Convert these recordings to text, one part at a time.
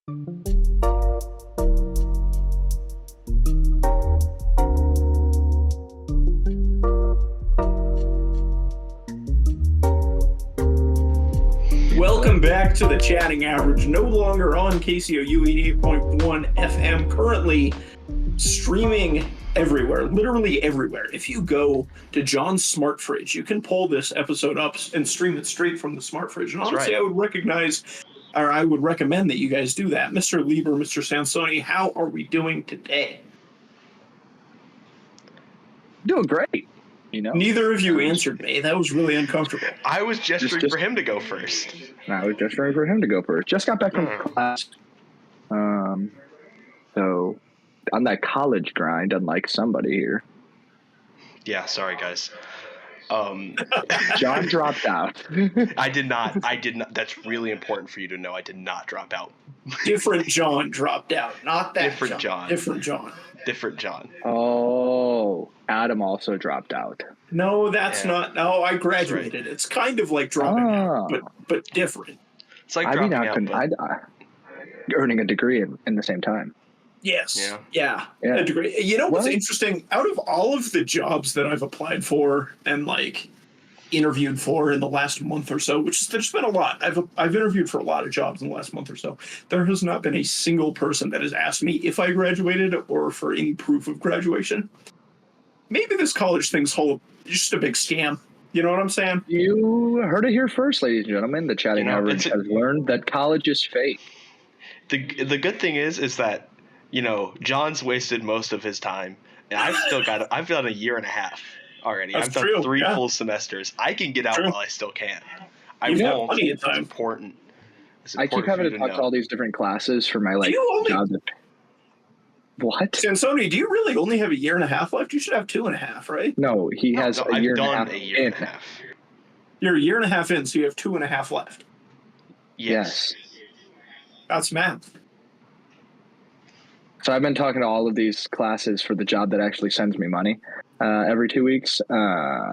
Welcome back to the Chatting Average, no longer on KCOU 88.1 FM, currently streaming everywhere, literally everywhere. If you go to John's smart fridge, you can pull this episode up and stream it straight from the smart fridge. And honestly, right. I would recommend that you guys do that. Mr. Lieber, Mr. Sansoni, how are we doing today? Doing great. You know, neither of you answered me. That was really uncomfortable. I was gesturing for him to go first. I was gesturing for him to go first. Just got back from class. So on that college grind, unlike somebody here. Yeah, sorry guys. John dropped out. I did not. That's really important for you to know. I did not drop out. Different John dropped out. Not that Different John. Different John. Different John. Oh, Adam also dropped out. No, that's not. No, I graduated. Right. It's kind of like dropping out, but different. It's like dropping out. Earning a degree in the same time. Yes. Yeah. A degree. You know what's interesting? Out of all of the jobs that I've applied for and like interviewed for in the last month or so, which there's been a lot. I've interviewed for a lot of jobs in the last month or so. There has not been a single person that has asked me if I graduated or for any proof of graduation. Maybe this college thing's just a big scam. You know what I'm saying? You heard it here first, ladies and gentlemen. The Chatting Average has learned that college is fake. The good thing is that, you know, John's wasted most of his time, and I've done a year and a half already. I've done 3 full semesters. I can get out while I still can. I won't. Plenty of time. It's important. I keep having to talk to all these different classes for my jobs. What? Sansoni, do you really only have a year and a half left? You should have 2.5, right? No, he has a year and a half. You're a year and a half in, so you have 2.5 left. Yes. That's math. So I've been talking to all of these classes for the job that actually sends me money every 2 weeks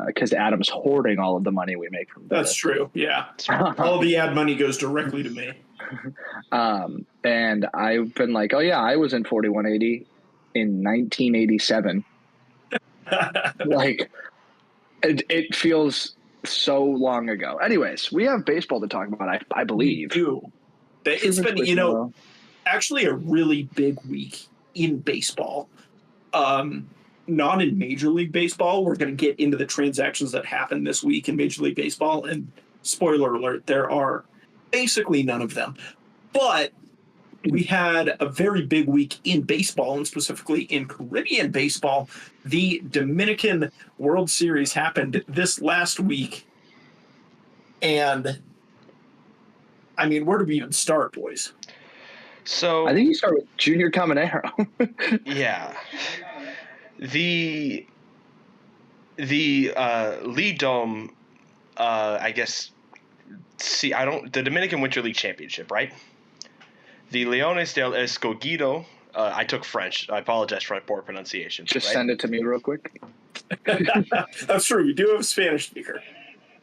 because Adam's hoarding all of the money we make from That's true, yeah. All the ad money goes directly to me. And I've been like, oh, yeah, I was in 4180 in 1987. Like, it feels so long ago. Anyways, we have baseball to talk about, I believe. We do. It's been, actually a really big week in baseball. Not in Major League Baseball. We're going to get into the transactions that happened this week in Major League Baseball. And spoiler alert, there are basically none of them. But we had a very big week in baseball, and specifically in Caribbean baseball. The Dominican World Series happened this last week. And, I mean, where do we even start, boys? So I think you start with Junior Caminero. Yeah. The League Dome, I guess. The Dominican Winter League Championship, right? The Leones del Escogido. I took French. I apologize for my poor pronunciation. Just send it to me real quick. That's true. We do have a Spanish speaker.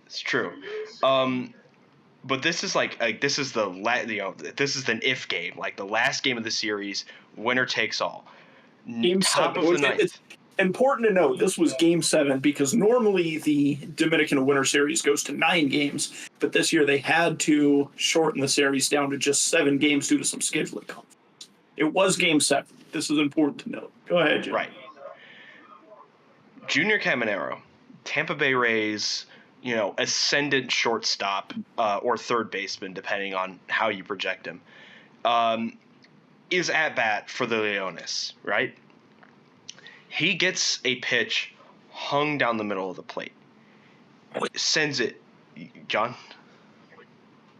It's true. But this is this is this is an if game, like the last game of the series, winner takes all. Game 7. It's important to note this was Game 7 because normally the Dominican Winter Series goes to 9 games, but this year they had to shorten the series down to just 7 games due to some scheduling conflicts. It was Game 7. This is important to note. Go ahead, Jim. Right. Junior Caminero, Tampa Bay Rays, ascendant shortstop or third baseman, depending on how you project him, is at bat for the Leones, right? He gets a pitch hung down the middle of the plate. Sends it, John?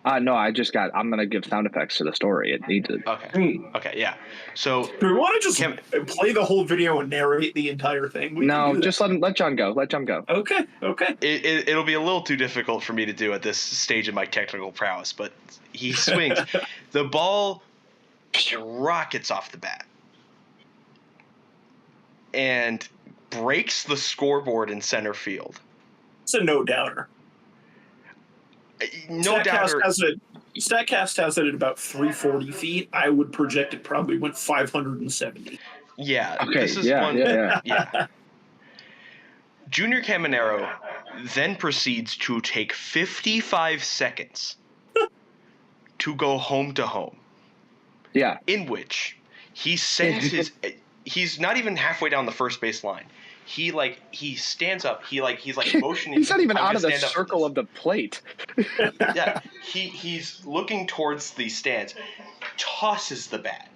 No, I'm going to give sound effects to the story. It needs it. Okay, yeah. So do we want to just play the whole video and narrate the entire thing? Just let John go. Let John go. Okay. It'll be a little too difficult for me to do at this stage of my technical prowess, but he swings. The ball rockets off the bat and breaks the scoreboard in center field. It's a no-doubter. No doubter. StatCast has it at about 340 feet. I would project it probably went 570. Yeah. Okay. This is one. Yeah. Junior Caminero then proceeds to take 55 seconds to go home to home. Yeah. In which he sends his. He's not even halfway down the first base line. He stands up. He's motioning. He's not even out of the circle of the plate. Yeah, he's looking towards the stands. Tosses the bat.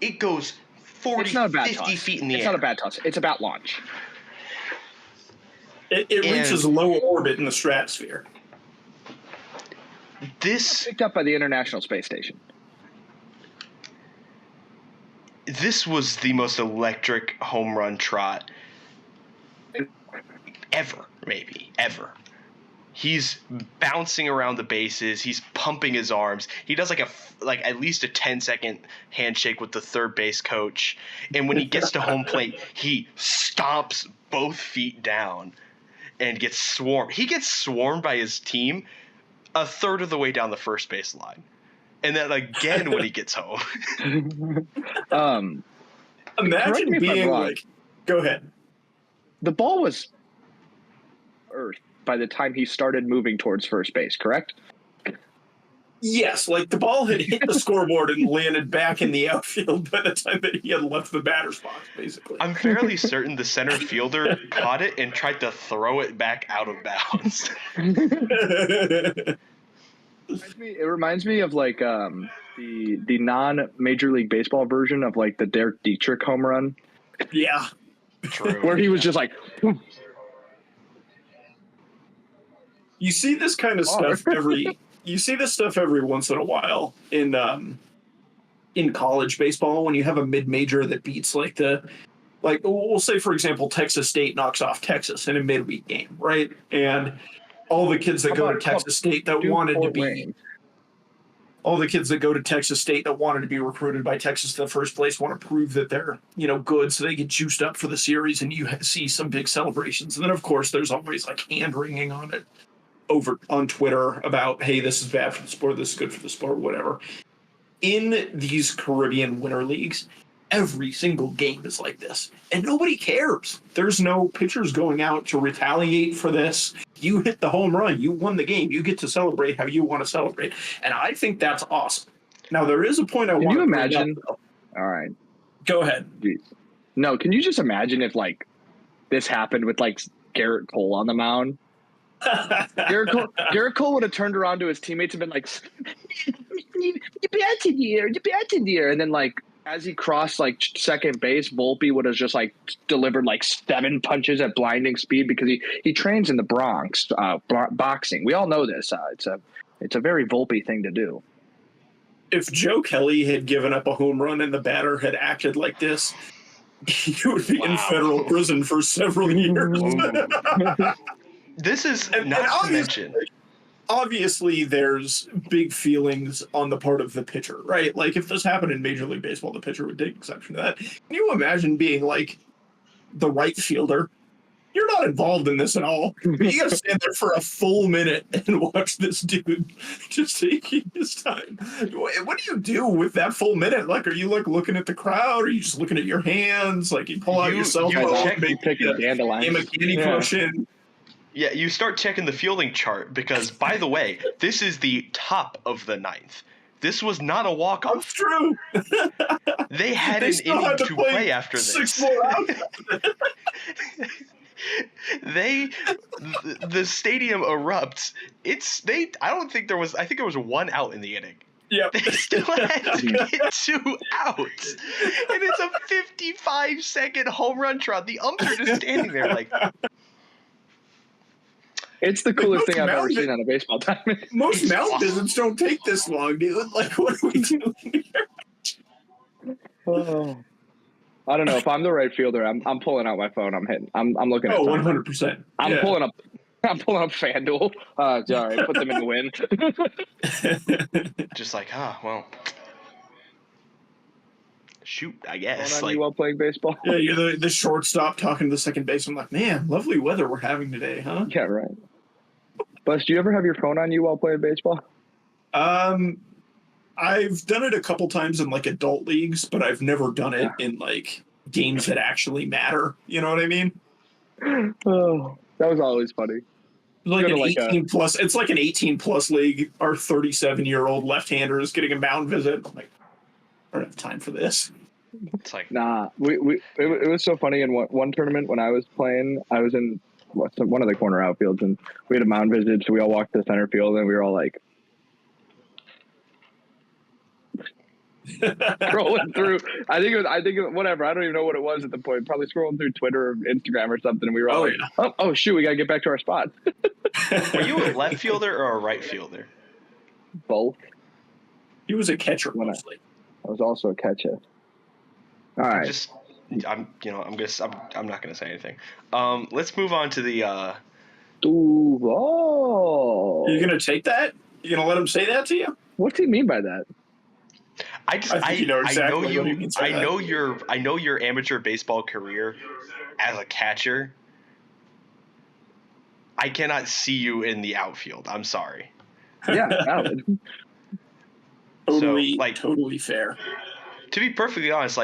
It goes 40, 50 feet in the air. It's not a bad toss. It's a bat launch. It reaches low orbit in the stratosphere. This picked up by the International Space Station. This was the most electric home run trot ever, maybe ever. He's bouncing around the bases. He's pumping his arms. He does like at least a 10-second handshake with the third base coach. And when he gets to home plate, he stomps both feet down and gets swarmed. He gets swarmed by his team a third of the way down the first base line. And then again when he gets home. Imagine being like, go ahead. The ball was earth by the time he started moving towards first base, correct? Yes, like the ball had hit the scoreboard and landed back in the outfield by the time that he had left the batter's box, basically. I'm fairly certain the center fielder caught it and tried to throw it back out of bounds. It reminds me of like the non-Major League Baseball version of like the Derek Dietrich home run. Yeah. True. Where he was just like... You see this kind of stuff you see this stuff every once in a while in college baseball when you have a mid-major that beats we'll say, for example, Texas State knocks off Texas in a midweek game, right? And all the kids that go to Texas State that wanted to be all the kids that go to Texas State that wanted to be recruited by Texas in the first place want to prove that they're, good so they get juiced up for the series, and you see some big celebrations. And then, of course, there's always like hand-wringing on it over on Twitter about, hey, this is bad for the sport, this is good for the sport, whatever. In these Caribbean winter leagues, every single game is like this, and nobody cares. There's no pitchers going out to retaliate for this. You hit the home run, you won the game, you get to celebrate how you want to celebrate, and I think that's awesome. Now, there is a point I want to imagine? All right, go ahead. No, can you just imagine if like this happened with like Garrett Cole on the mound? Garrett Cole would have turned around to his teammates and been like, "You batted here," and then like as he crossed like second base, Volpe would have just like delivered like 7 punches at blinding speed because he trains in the Bronx boxing. We all know this. It's a very Volpe thing to do. If Joe Kelly had given up a home run and the batter had acted like this, he would be in federal prison for several years. This is not to mention. Obviously, there's big feelings on the part of the pitcher, right? Like, if this happened in Major League Baseball, the pitcher would take exception to that. Can you imagine being, like, the right fielder? You're not involved in this at all. You got to stand there for a full minute and watch this dude just taking his time. What do you do with that full minute? Like, are you, like, looking at the crowd? Or are you just looking at your hands? Like, you pull out your cell phone, pick a dandelion. a candy crushing. Yeah, you start checking the fielding chart because, by the way, this is the top of the 9th. This was not a walk-off. That's true. They had an inning to play after this. 6 more out. The stadium erupts. I think there was 1 out in the inning. Yep. They still had to get 2 outs. And it's a 55-second home run trot. The umps are just standing there like... It's the coolest thing I've ever seen on a baseball diamond. Most mound visits don't take this long, dude. Like, what are we doing here? Oh. I don't know. If I'm the right fielder, I'm pulling out my phone. I'm looking at. Oh, 100%. I'm pulling up FanDuel. Sorry, put them in the win. Just like, well, shoot, I guess. You while playing baseball? Yeah, you're the shortstop talking to the second baseman. Like, man, lovely weather we're having today, huh? Yeah, right. Plus, do you ever have your phone on you while playing baseball? I've done it a couple times in like adult leagues, but I've never done it in like games that actually matter. You know what I mean? Oh, that was always funny. Like an 18 plus. It's like an 18+ league. Our 37-year-old left-hander is getting a mound visit. I'm like, I don't have time for this. It's like, nah. It was so funny in one tournament when I was playing. I was in one of the corner outfields, and we had a mound visit. So we all walked to center field, and we were all like, scrolling through. I think it was whatever. I don't even know what it was at the point. Probably scrolling through Twitter or Instagram or something. And we were all oh shoot, we gotta get back to our spot. were you a left fielder or a right fielder? Both. He was a catcher mostly. I was also a catcher. All right. I'm not gonna say anything. Let's move on to the. Oh. You're gonna take that? You're gonna let him say that to you? What's he mean by that? I know your amateur baseball career as a catcher. I cannot see you in the outfield. I'm sorry. Yeah, valid. Totally fair. To be perfectly honest,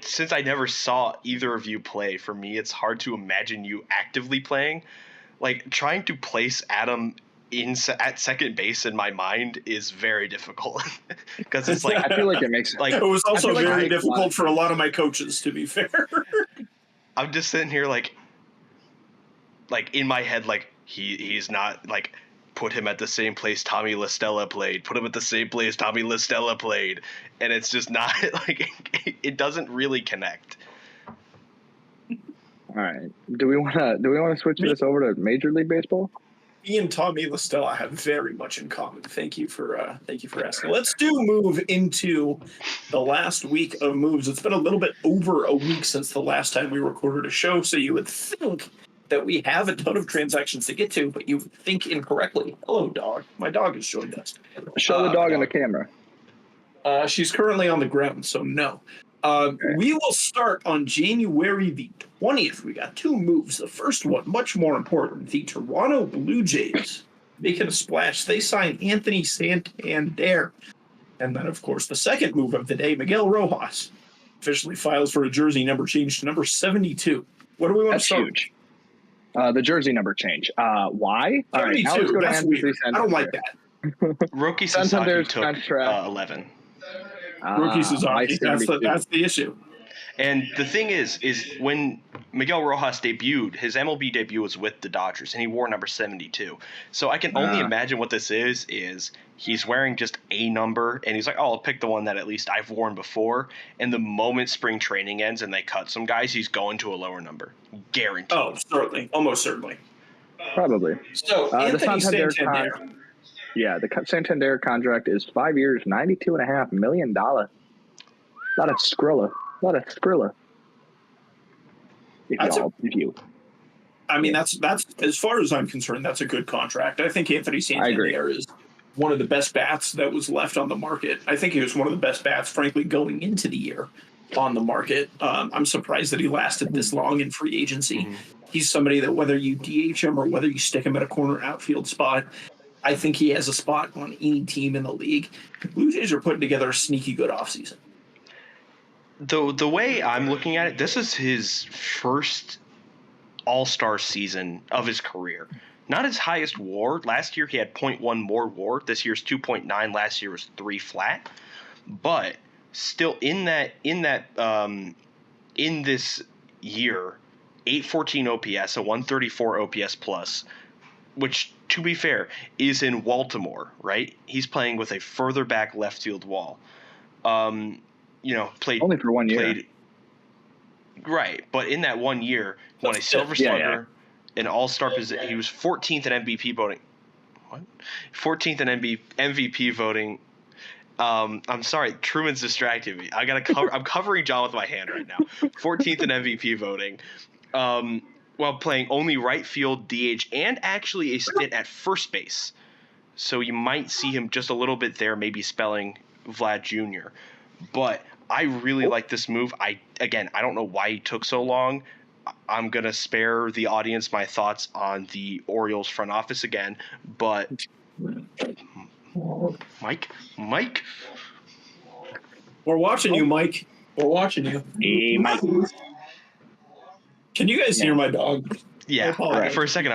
since I never saw either of you play, for me it's hard to imagine you actively playing. Like, trying to place Adam at second base in my mind is very difficult because it's like I feel like it makes like it was also very difficult for a lot of my coaches, to be fair. I'm just sitting here like in my head, like he's not like, put him at the same place Tommy LaStella played, put him at the same place Tommy LaStella played, and it's just not like it doesn't really connect. All right. Do we want to switch this over to Major League Baseball? Me and Tommy LaStella have very much in common. Thank you for asking. Let's move into the last week of moves. It's been a little bit over a week since the last time we recorded a show, so you would think that we have a ton of transactions to get to, but you think incorrectly. Hello, dog. My dog has joined us. Show the dog on the camera. She's currently on the ground, so no. Okay. We will start on January the 20th. We got two moves. The first one, much more important, the Toronto Blue Jays making a splash. They signed Anthony Santander. And then, of course, the second move of the day, Miguel Rojas officially files for a jersey number change to number 72. What do we want to start? Huge. The jersey number change. Why? 72. All right, now let's go to Anthony. I don't like that. Rookie Sasaki took 11. Rookie Suzuki. That's the issue. And the thing is when Miguel Rojas debuted, his MLB debut was with the Dodgers, and he wore number 72. So I can only imagine what this is he's wearing just a number, and he's like, oh, I'll pick the one that at least I've worn before. And the moment spring training ends and they cut some guys, he's going to a lower number. Guaranteed. Oh, certainly. Almost certainly. Probably. So, Anthony Santander. The Santander contract is 5 years, $92.5 million. A lot of Skrilla. I mean, that's as far as I'm concerned, that's a good contract. I think Anthony Santander is one of the best bats that was left on the market. I think he was one of the best bats, frankly, going into the year on the market. I'm surprised that he lasted this long in free agency. Mm-hmm. He's somebody that whether you DH him or whether you stick him at a corner outfield spot, I think he has a spot on any team in the league. The Blue Jays are putting together a sneaky good offseason. The way I'm looking at it, this is his first all-star season of his career. Not his highest WAR. Last year he had 0.1 more WAR. This year's 2.9. Last year was 3 flat. But still in this year, 814 OPS, a 134 OPS plus, which, to be fair, is in Baltimore, right? He's playing with a further back left field wall. Played only for 1 year. Right, but in that 1 year, won a Silver Slugger, an All-Star position. He was 14th in MVP voting. What? 14th in MVP voting. I'm sorry, Truman's distracted me. I'm covering John with my hand right now. 14th in MVP voting. While playing only right field, DH, and actually a stint at first base. So you might see him just a little bit there, maybe spelling Vlad Jr. But I really like this move. I don't know why he took so long. I'm going to spare the audience my thoughts on the Orioles front office again, but Mike, we're watching you, Mike. We're watching you. Hey, Mike. Can you guys hear my dog? Yeah, right. For a second,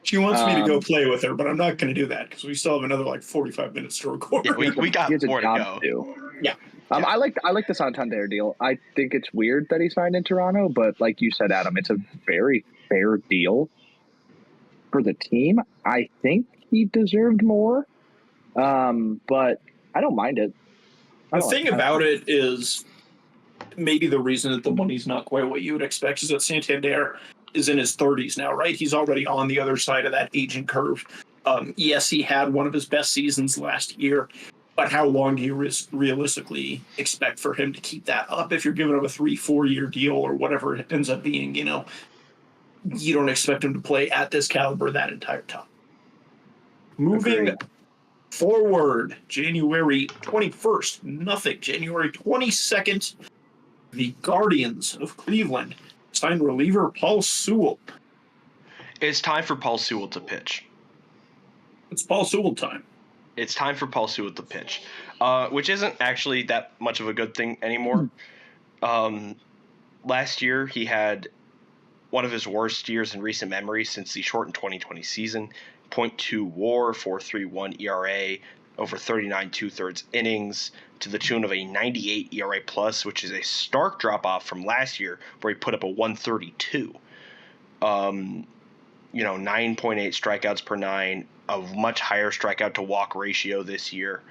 she wants me to go play with her, but I'm not going to do that because we still have another 45 minutes to record. Yeah, we got more to go. Yeah. I like the Santander deal. I think it's weird that he signed in Toronto, but like you said, Adam, it's a very fair deal for the team. I think he deserved more, but I don't mind it. The thing about it is maybe the reason that the money's not quite what you would expect is that Santander is in his 30s now, right? He's already on the other side of that aging curve. Yes, he had one of his best seasons last year, but how long do you realistically expect for him to keep that up? If you're giving him a 3-4 year deal or whatever it ends up being, you don't expect him to play at this caliber that entire time. Moving forward, January 21st, nothing. January 22nd, the Guardians of Cleveland signed reliever Paul Sewell. It's time for Paul Sewell to pitch. It's Paul Sewell time. It's time for Paul Sewell to pitch, which isn't actually that much of a good thing anymore. Last year, he had one of his worst years in recent memory since the shortened 2020 season. 0.2 WAR, 4.31 ERA, over 39 2/3 innings, to the tune of a 98 ERA plus, which is a stark drop off from last year where he put up a 132. 9.8 strikeouts per 9, a much higher strikeout to walk ratio this year.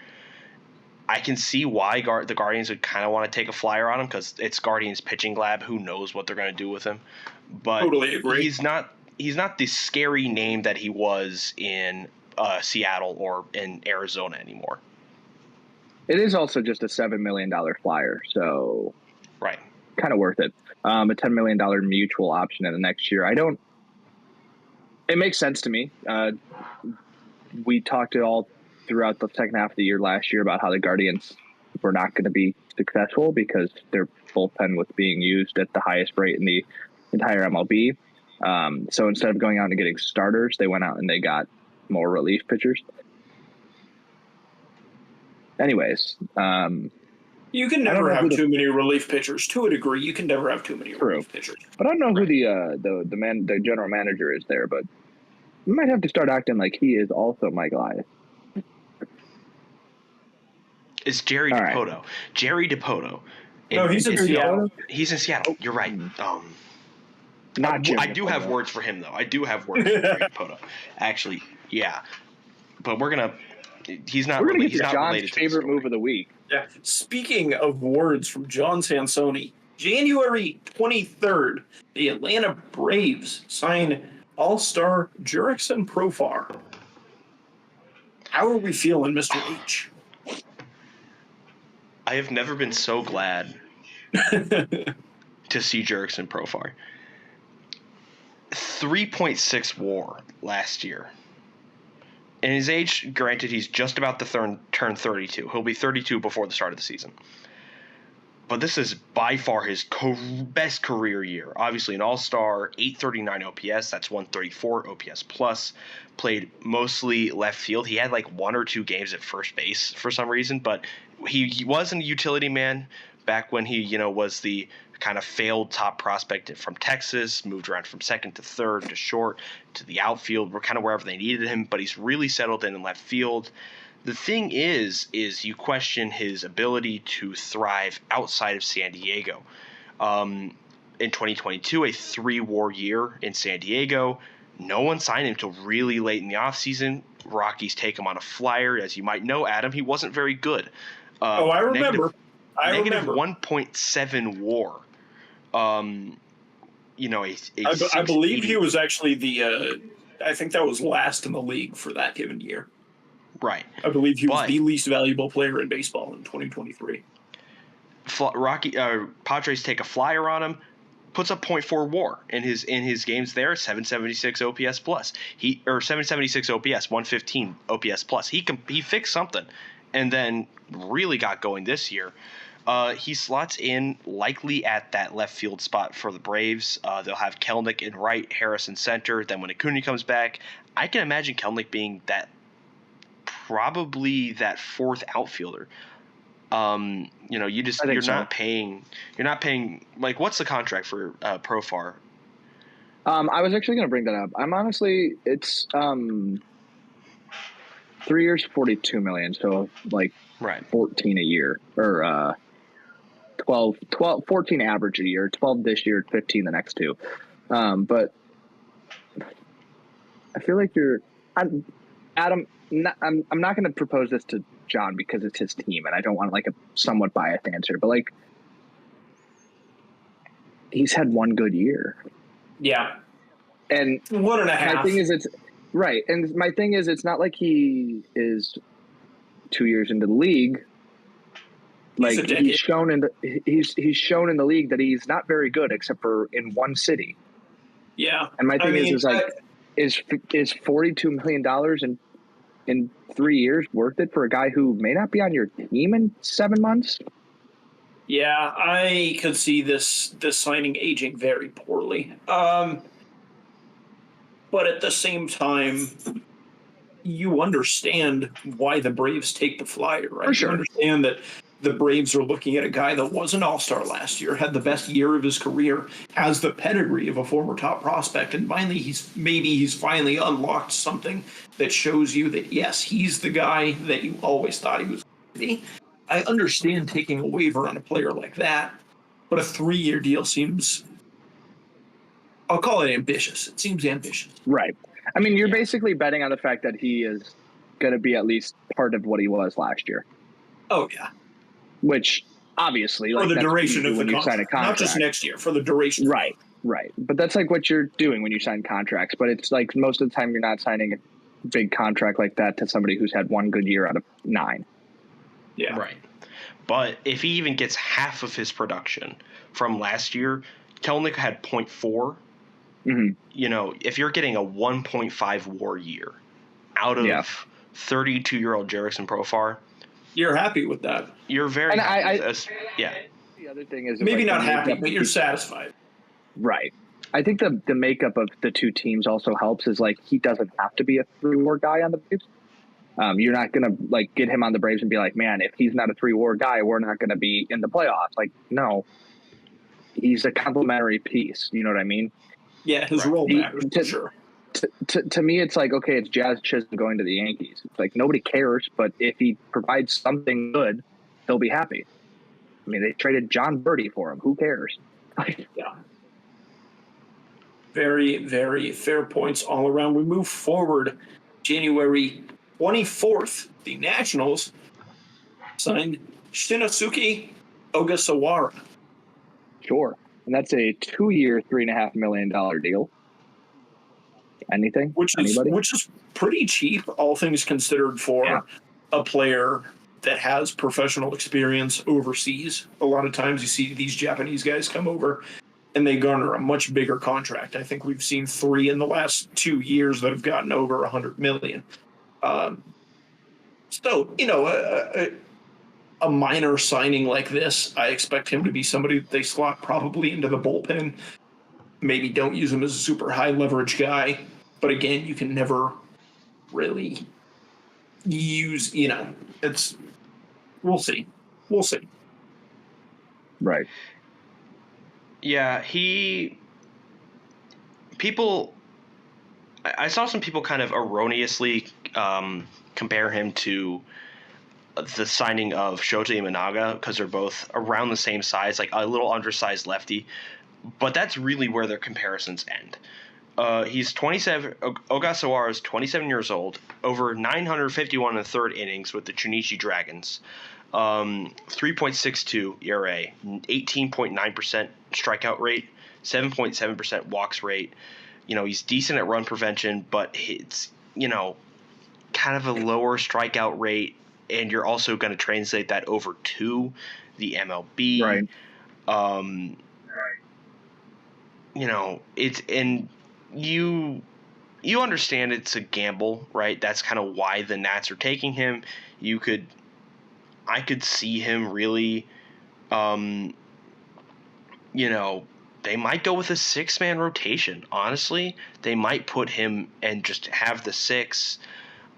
I can see why the Guardians would kind of want to take a flyer on him because it's Guardians pitching lab. Who knows what they're going to do with him? But totally agree. He's not the scary name that he was in Seattle or in Arizona anymore. It is also just a $7 million flyer, so right, kind of worth it. A $10 million mutual option in the next year. It makes sense to me. We talked it all throughout the second half of the year last year about how the Guardians were not going to be successful because their bullpen was being used at the highest rate in the entire MLB. So instead of going out and getting starters, they went out and they got more relief pitchers. Anyways, you can never have too many relief pitchers. To a degree, you can never have too many relief pitchers. But I don't know who the general manager is there, but you might have to start acting like he is also Mike Elias. It's Jerry Dipoto. Right. Jerry Dipoto. No, he's in Seattle. He's in Seattle. You're right. I do have words for him, though. I do have words for Jerry Dipoto. Actually, yeah. But we're going to – he's not related to John's favorite move of the week. Yeah. Speaking of words from John Sansoni, January 23rd, the Atlanta Braves sign all-star Jurickson Profar. How are we feeling, Mr. H? I have never been so glad to see Jurickson Profar. 3.6 WAR last year. And his age, granted, he's just about to turn 32. He'll be 32 before the start of the season. But this is by far his best career year. Obviously an all-star, 839 OPS. That's 134 OPS plus. Played mostly left field. He had one or two games at first base for some reason, but he wasn't a utility man back when he, was the kind of failed top prospect from Texas, moved around from second to third to short to the outfield. We're kind of wherever they needed him, but he's really settled in left field. The thing is you question his ability to thrive outside of San Diego. In 2022, a 3-WAR year in San Diego. No one signed him until really late in the offseason. Rockies take him on a flyer. As you might know, Adam, he wasn't very good. I remember. Negative 1.7 WAR. I believe he was actually I think that was last in the league for that given year. Right. I believe he was the least valuable player in baseball in 2023. Padres take a flyer on him, puts up 0.4 WAR in his games there, 776 OPS plus. 776 OPS, 115 OPS plus. He fixed something, and then really got going this year. He slots in likely at that left field spot for the Braves. They'll have Kelnick in right, Harris in center. Then when Acuna comes back, I can imagine Kelnick being probably that fourth outfielder. You're not paying. Like, what's the contract for Profar? I was actually going to bring that up. It's 3 years, $42 million. So like right. 14 a year, or 14 average a year, 12 this year, 15 the next two. But I feel like Adam. I'm not going to propose this to John because it's his team, and I don't want like a somewhat biased answer. But like, he's had one good year. Yeah. And 1.5. My thing is, it's right. And my thing is, it's not like he is 2 years into the league. Like he's shown in the league that he's not very good except for in one city. Yeah. And my thing is $42 million in 3 years worth it for a guy who may not be on your team in 7 months? Yeah, I could see this signing aging very poorly. But at the same time, you understand why the Braves take the flyer, right? For sure. You understand that the Braves are looking at a guy that was an all-star last year, had the best year of his career, has the pedigree of a former top prospect, and finally he's finally unlocked something that shows you that, yes, he's the guy that you always thought he was going to be. I understand taking a waiver on a player like that, but a 3-year deal seems, I'll call it ambitious. It seems ambitious. Right. I mean, you're basically betting on the fact that he is going to be at least part of what he was last year. Oh, yeah. Which, obviously, for the duration of the contract. Not just next year, for the duration. Right. But that's like what you're doing when you sign contracts. But it's like most of the time you're not signing a big contract like that to somebody who's had one good year out of 9. Yeah. Right. But if he even gets half of his production from last year, Kelnick had 0.4. Mm-hmm. You know, if you're getting a 1.5 WAR year out of 32-year-old Jerickson Profar, you're happy with that. You're very happy with this. Yeah. The other thing is maybe not happy, but you're satisfied. Right. I think the makeup of the two teams also helps. Is like he doesn't have to be a 3-WAR guy on the Braves. You're not gonna like get him on the Braves and be like, man, if he's not a 3-WAR guy, we're not gonna be in the playoffs. Like, no, he's a complementary piece. You know what I mean? Yeah, his role matters for sure. To me, it's like, okay, it's Jazz Chisholm going to the Yankees. It's like nobody cares, but if he provides something good, they'll be happy. I mean, they traded John Birdie for him. Who cares? Yeah. Very, very fair points all around. We move forward. January 24th, the Nationals signed Shinosuke Ogasawara. Sure. And that's a 2-year, $3.5 million deal. Anything? Which is pretty cheap, all things considered, for a player that has professional experience overseas. A lot of times you see these Japanese guys come over and they garner a much bigger contract. I think we've seen 3 in the last 2 years that have gotten over $100 million. So, you know, a minor signing like this, I expect him to be somebody that they slot probably into the bullpen. Maybe don't use him as a super high leverage guy. But again, you can never really use, you know, we'll see. Right. Yeah, I saw some people kind of erroneously compare him to the signing of Shota Imanaga because they're both around the same size, like a little undersized lefty. But that's really where their comparisons end. He's 27. Ogasawara is 27 years old, over 951 in third innings with the Chunichi Dragons, 3.62 ERA, 18.9% strikeout rate, 7.7% walks rate. You know, he's decent at run prevention, but it's, you know, kind of a lower strikeout rate, and you're also going to translate that over to the MLB. Right. You know, you understand it's a gamble, right? That's kind of why the Nats are taking him. I could see him really You know, they might go with a 6-man rotation. Honestly, they might put him and just have the 6.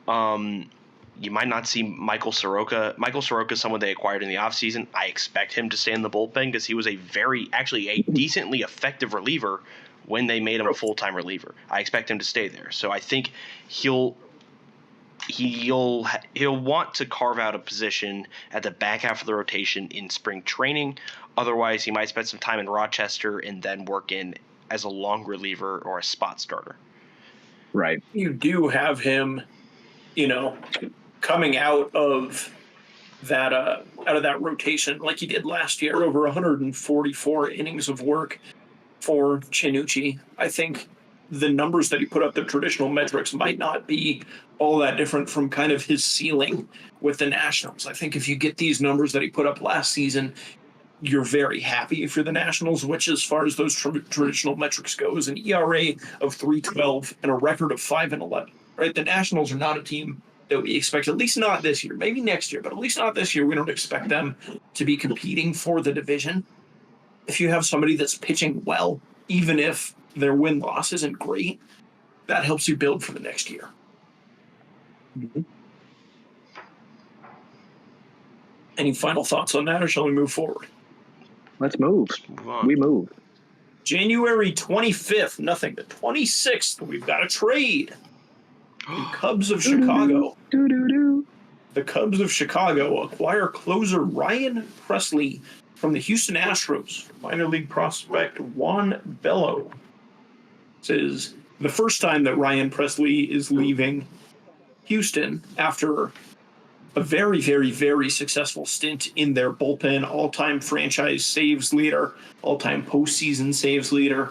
You might not see Michael Soroka. Michael Soroka is someone they acquired in the offseason. I expect him to stay in the bullpen because he was a decently effective reliever when they made him a full-time reliever. I expect him to stay there. So I think he'll want to carve out a position at the back half of the rotation in spring training. Otherwise, he might spend some time in Rochester and then work in as a long reliever or a spot starter. Right. You do have him, coming out of that rotation like he did last year, over 144 innings of work for Chinucci. I think the numbers that he put up, the traditional metrics, might not be all that different from kind of his ceiling with the Nationals. I think if you get these numbers that he put up last season, you're very happy if you're the Nationals, which as far as those traditional metrics goes, an ERA of 3.12 and a record of 5-11. Right? The Nationals are not a team that we expect, at least not this year, maybe next year, but at least not this year. We don't expect them to be competing for the division. If you have somebody that's pitching well, even if their win-loss isn't great, that helps you build for the next year. Mm-hmm. Any final thoughts on that, or shall we move forward? Let's move. We move. January 25th, nothing. The 26th, we've got a trade. The Cubs of Chicago. The Cubs of Chicago acquire closer Ryan Presley from the Houston Astros. Minor league prospect Juan Bello. This is the first time that Ryan Presley is leaving Houston after a very, very, very successful stint in their bullpen. All-time franchise saves leader, all-time postseason saves leader.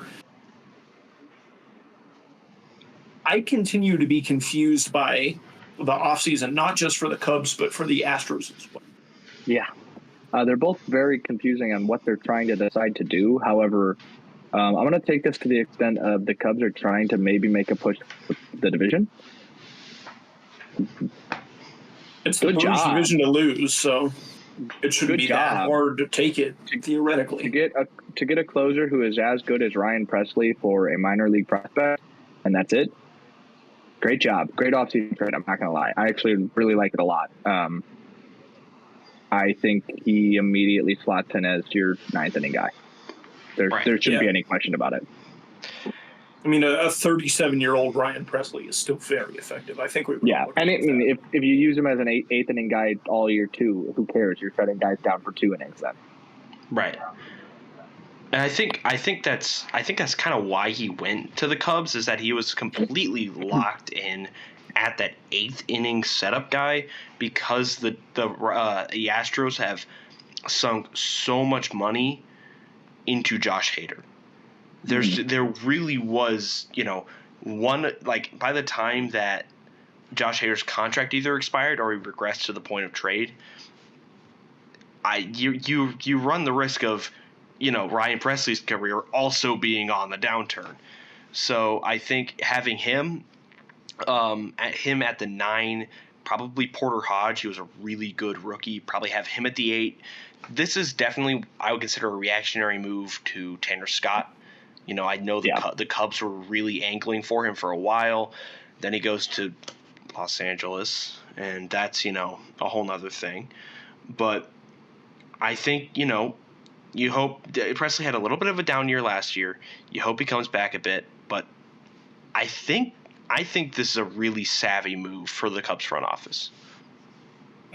I continue to be confused by the offseason, not just for the Cubs, but for the Astros as well. Yeah. They're both very confusing on what they're trying to decide to do. However, I'm going to take this to the extent of the Cubs are trying to maybe make a push for the division. It's the worst division to lose, so it shouldn't be that hard to take it, theoretically. To get a closer who is as good as Ryan Presley for a minor league prospect, and that's it. Great job. Great offseason trade, I'm not going to lie. I actually really like it a lot. I think he immediately slots in as your 9th inning guy. There shouldn't be any question about it. I mean, a 37-year-old Ryan Presley is still very effective. I think we would. Yeah, and if you use him as an 8th inning guy all year too, who cares? You're shutting guys down for 2 innings then. Right. And I think that's kind of why he went to the Cubs, is that he was completely locked in at that 8th inning setup guy, because the Astros have sunk so much money into Josh Hader. There really was, by the time that Josh Hader's contract either expired or he regressed to the point of trade, you run the risk of, Ryan Presley's career also being on the downturn. So I think having him at the 9, probably Porter Hodge, he was a really good rookie, probably have him at the 8. This is definitely, I would consider, a reactionary move to Tanner Scott. I know the Cubs were really angling for him for a while. Then he goes to Los Angeles, and that's, a whole nother thing. But I think, you hope Presley had a little bit of a down year last year. You hope he comes back a bit, but I think this is a really savvy move for the Cubs front office.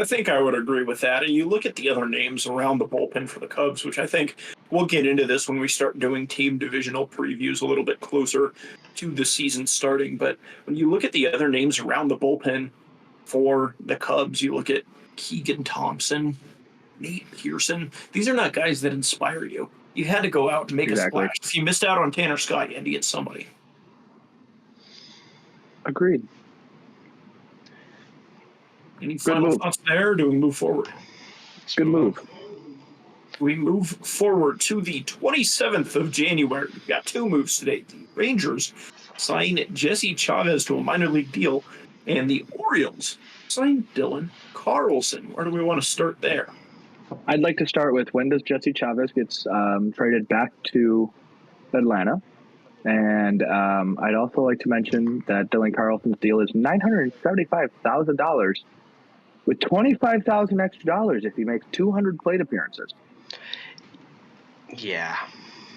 I think I would agree with that. And you look at the other names around the bullpen for the Cubs, which I think we'll get into this when we start doing team divisional previews a little bit closer to the season starting. But when you look at the other names around the bullpen for the Cubs, you look at Keegan Thompson, Nate Pearson. These are not guys that inspire you. You had to go out and make a splash. If you missed out on Tanner Scott, you had to get somebody. Agreed. Any final thoughts there, or do we move forward? Good move. We move forward to the 27th of January. We've got 2 moves today. The Rangers sign Jesse Chavez to a minor league deal, and the Orioles sign Dylan Carlson. Where do we want to start there? I'd like to start with, when does Jesse Chavez gets traded back to Atlanta? And I'd also like to mention that Dylan Carlson's deal is $975,000 with $25,000 extra dollars if he makes 200 plate appearances. Yeah.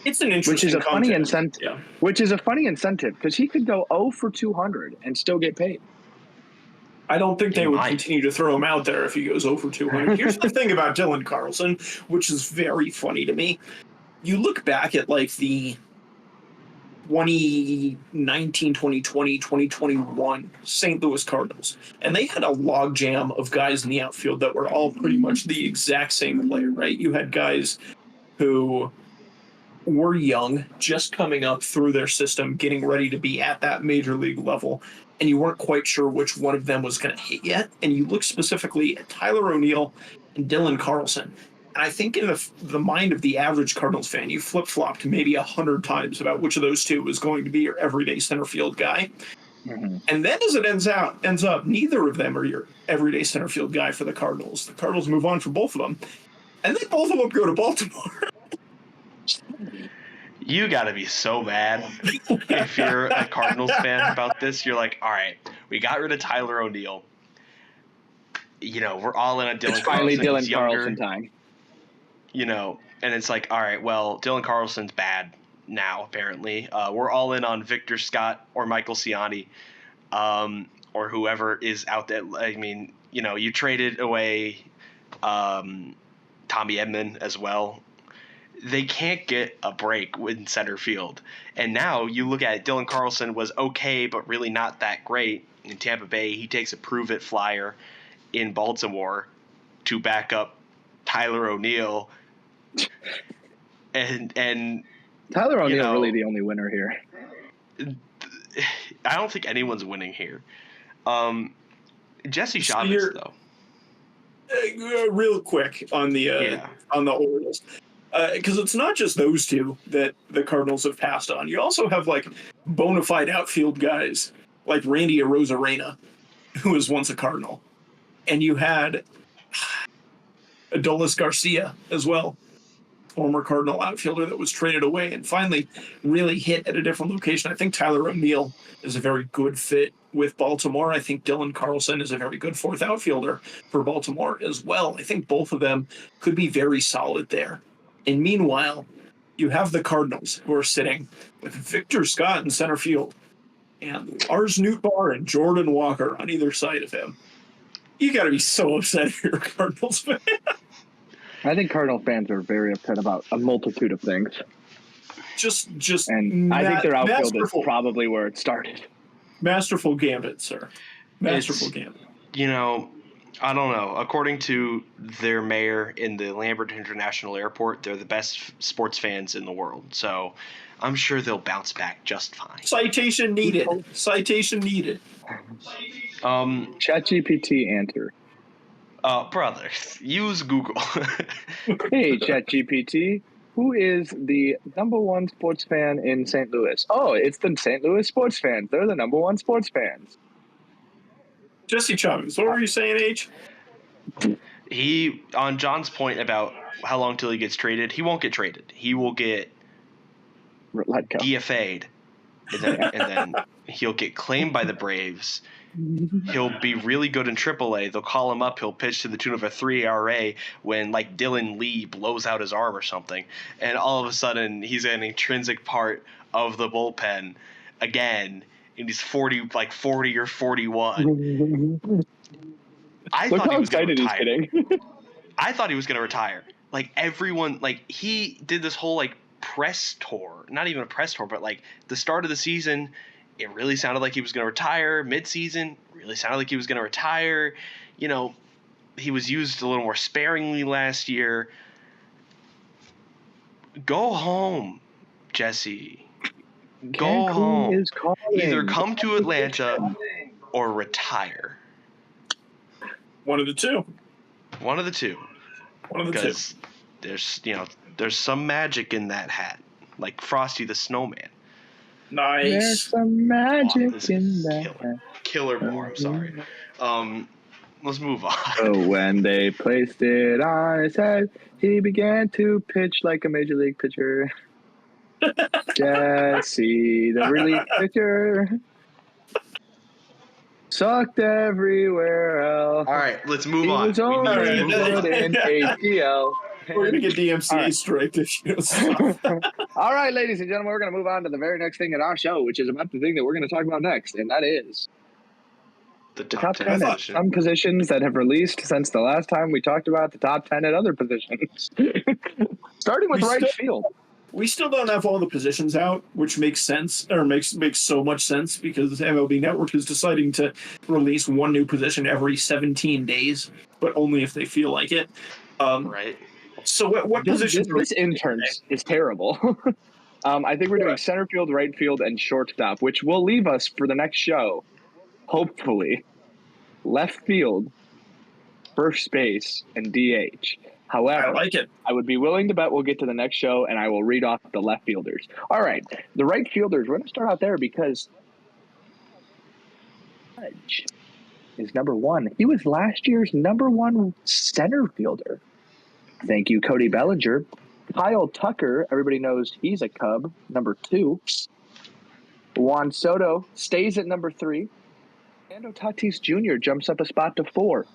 It's an interesting which is a content. funny incentive. Yeah. Which is a funny incentive because he could go 0 for 200 and still get paid. I don't think they would continue to throw him out there if he goes 0 for 200. Here's the thing about Dylan Carlson, which is very funny to me. You look back at like the 2019, 2020, 2021 St. Louis Cardinals, and they had a logjam of guys in the outfield that were all pretty much the exact same player, right? You had guys who were young, just coming up through their system, getting ready to be at that major league level, and you weren't quite sure which one of them was going to hit yet. And you look specifically at Tyler O'Neill and Dylan Carlson. And I think in the mind of the average Cardinals fan, you flip-flopped maybe 100 times about which of those two was going to be your everyday center field guy. Mm-hmm. And then as it ends up, neither of them are your everyday center field guy for the Cardinals. The Cardinals move on for both of them. And then both of them go to Baltimore. You got to be so mad if you're a Cardinals fan about this. You're like, all right, we got rid of Tyler O'Neill. You know, we're all in on Dylan Carlson. It's finally Dylan Carlson time. You know, and it's like, all right, well, Dylan Carlson's bad now, apparently. We're all in on Victor Scott or Michael Ciani, or whoever is out there. I mean, you know, you traded away Tommy Edman as well. They can't get a break in center field. And now you look at it, Dylan Carlson was okay, but really not that great in Tampa Bay. He takes a prove-it flyer in Baltimore to back up Tyler O'Neill. And Tyler O'Neill really the only winner here. I don't think anyone's winning here. Jesse Chavez, though. Real quick on the Orioles. Because it's not just those two that the Cardinals have passed on. You also have like bona fide outfield guys like Randy Arozarena, who was once a Cardinal. And you had Adolis Garcia as well, former Cardinal outfielder that was traded away and finally really hit at a different location. I think Tyler O'Neill is a very good fit with Baltimore. I think Dylan Carlson is a very good fourth outfielder for Baltimore as well. I think both of them could be very solid there. And meanwhile, you have the Cardinals who are sitting with Victor Scott in center field and Lars Nootbaar and Jordan Walker on either side of him. You got to be so upset if you're a Cardinals fan. I think Cardinal fans are very upset about a multitude of things. And I think their outfield is probably where it started. Masterful gambit, sir. Masterful gambit. You know, I don't know. According to their mayor in the Lambert International Airport, they're the best sports fans in the world. So I'm sure they'll bounce back just fine. Citation needed. Citation needed. ChatGPT answer. Brother, use Google. Hey, ChatGPT, who is the number one sports fan in St. Louis? Oh, it's the St. Louis sports fans. They're the number one sports fans. Jesse Chavez, what were you saying, H? He, on John's point about how long till he gets traded, he won't get traded. He will get DFA'd, and then he'll get claimed by the Braves. He'll be really good in AAA. They'll call him up. He'll pitch to the tune of a 3 ERA when, like, Dylan Lee blows out his arm or something. And all of a sudden, he's an intrinsic part of the bullpen again. And he's 40 or 41. I thought he was going to retire. I thought he was going to retire. Like, everyone, like, he did this whole, like, press tour. Not even a press tour, but, like, the start of the season, it really sounded like he was going to retire. Mid-season, really sounded like he was going to retire. You know, he was used a little more sparingly last year. Go home, Jesse. Go home. Either come to Atlanta or retire. One of the two. One of the two. Because there's some magic in that hat, like Frosty the Snowman. Nice. There's some magic in that hat. Killer more. I'm sorry. Let's move on. So when they placed it on his head, he began to pitch like a major league pitcher. Jesse, the relief pitcher, sucked everywhere else. All right, let's move He on. was only good in ATL. We're gonna get DMCA strike this year. All right, ladies and gentlemen, we're going to move on to the very next thing in our show, which is about the thing that we're going to talk about next, and that is the top 10 10 at some positions that have released since the last time we talked about the top 10 at other positions. Starting with right field. We still don't have all the positions out, which makes sense, or makes so much sense, because MLB Network is deciding to release one new position every 17 days, but only if they feel like it. Right. So what position? This intern is terrible. I think we're doing center field, right field, and shortstop, which will leave us for the next show, hopefully, left field, first base, and DH. However, I like it. I would be willing to bet we'll get to the next show, and I will read off the left fielders. All right, the right fielders, we're going to start out there because Judge is number one. He was last year's number one center fielder. Thank you, Cody Bellinger. Kyle Tucker, everybody knows he's a Cub, number 2. Juan Soto stays at number 3. Fernando Tatis Jr. jumps up a spot to 4.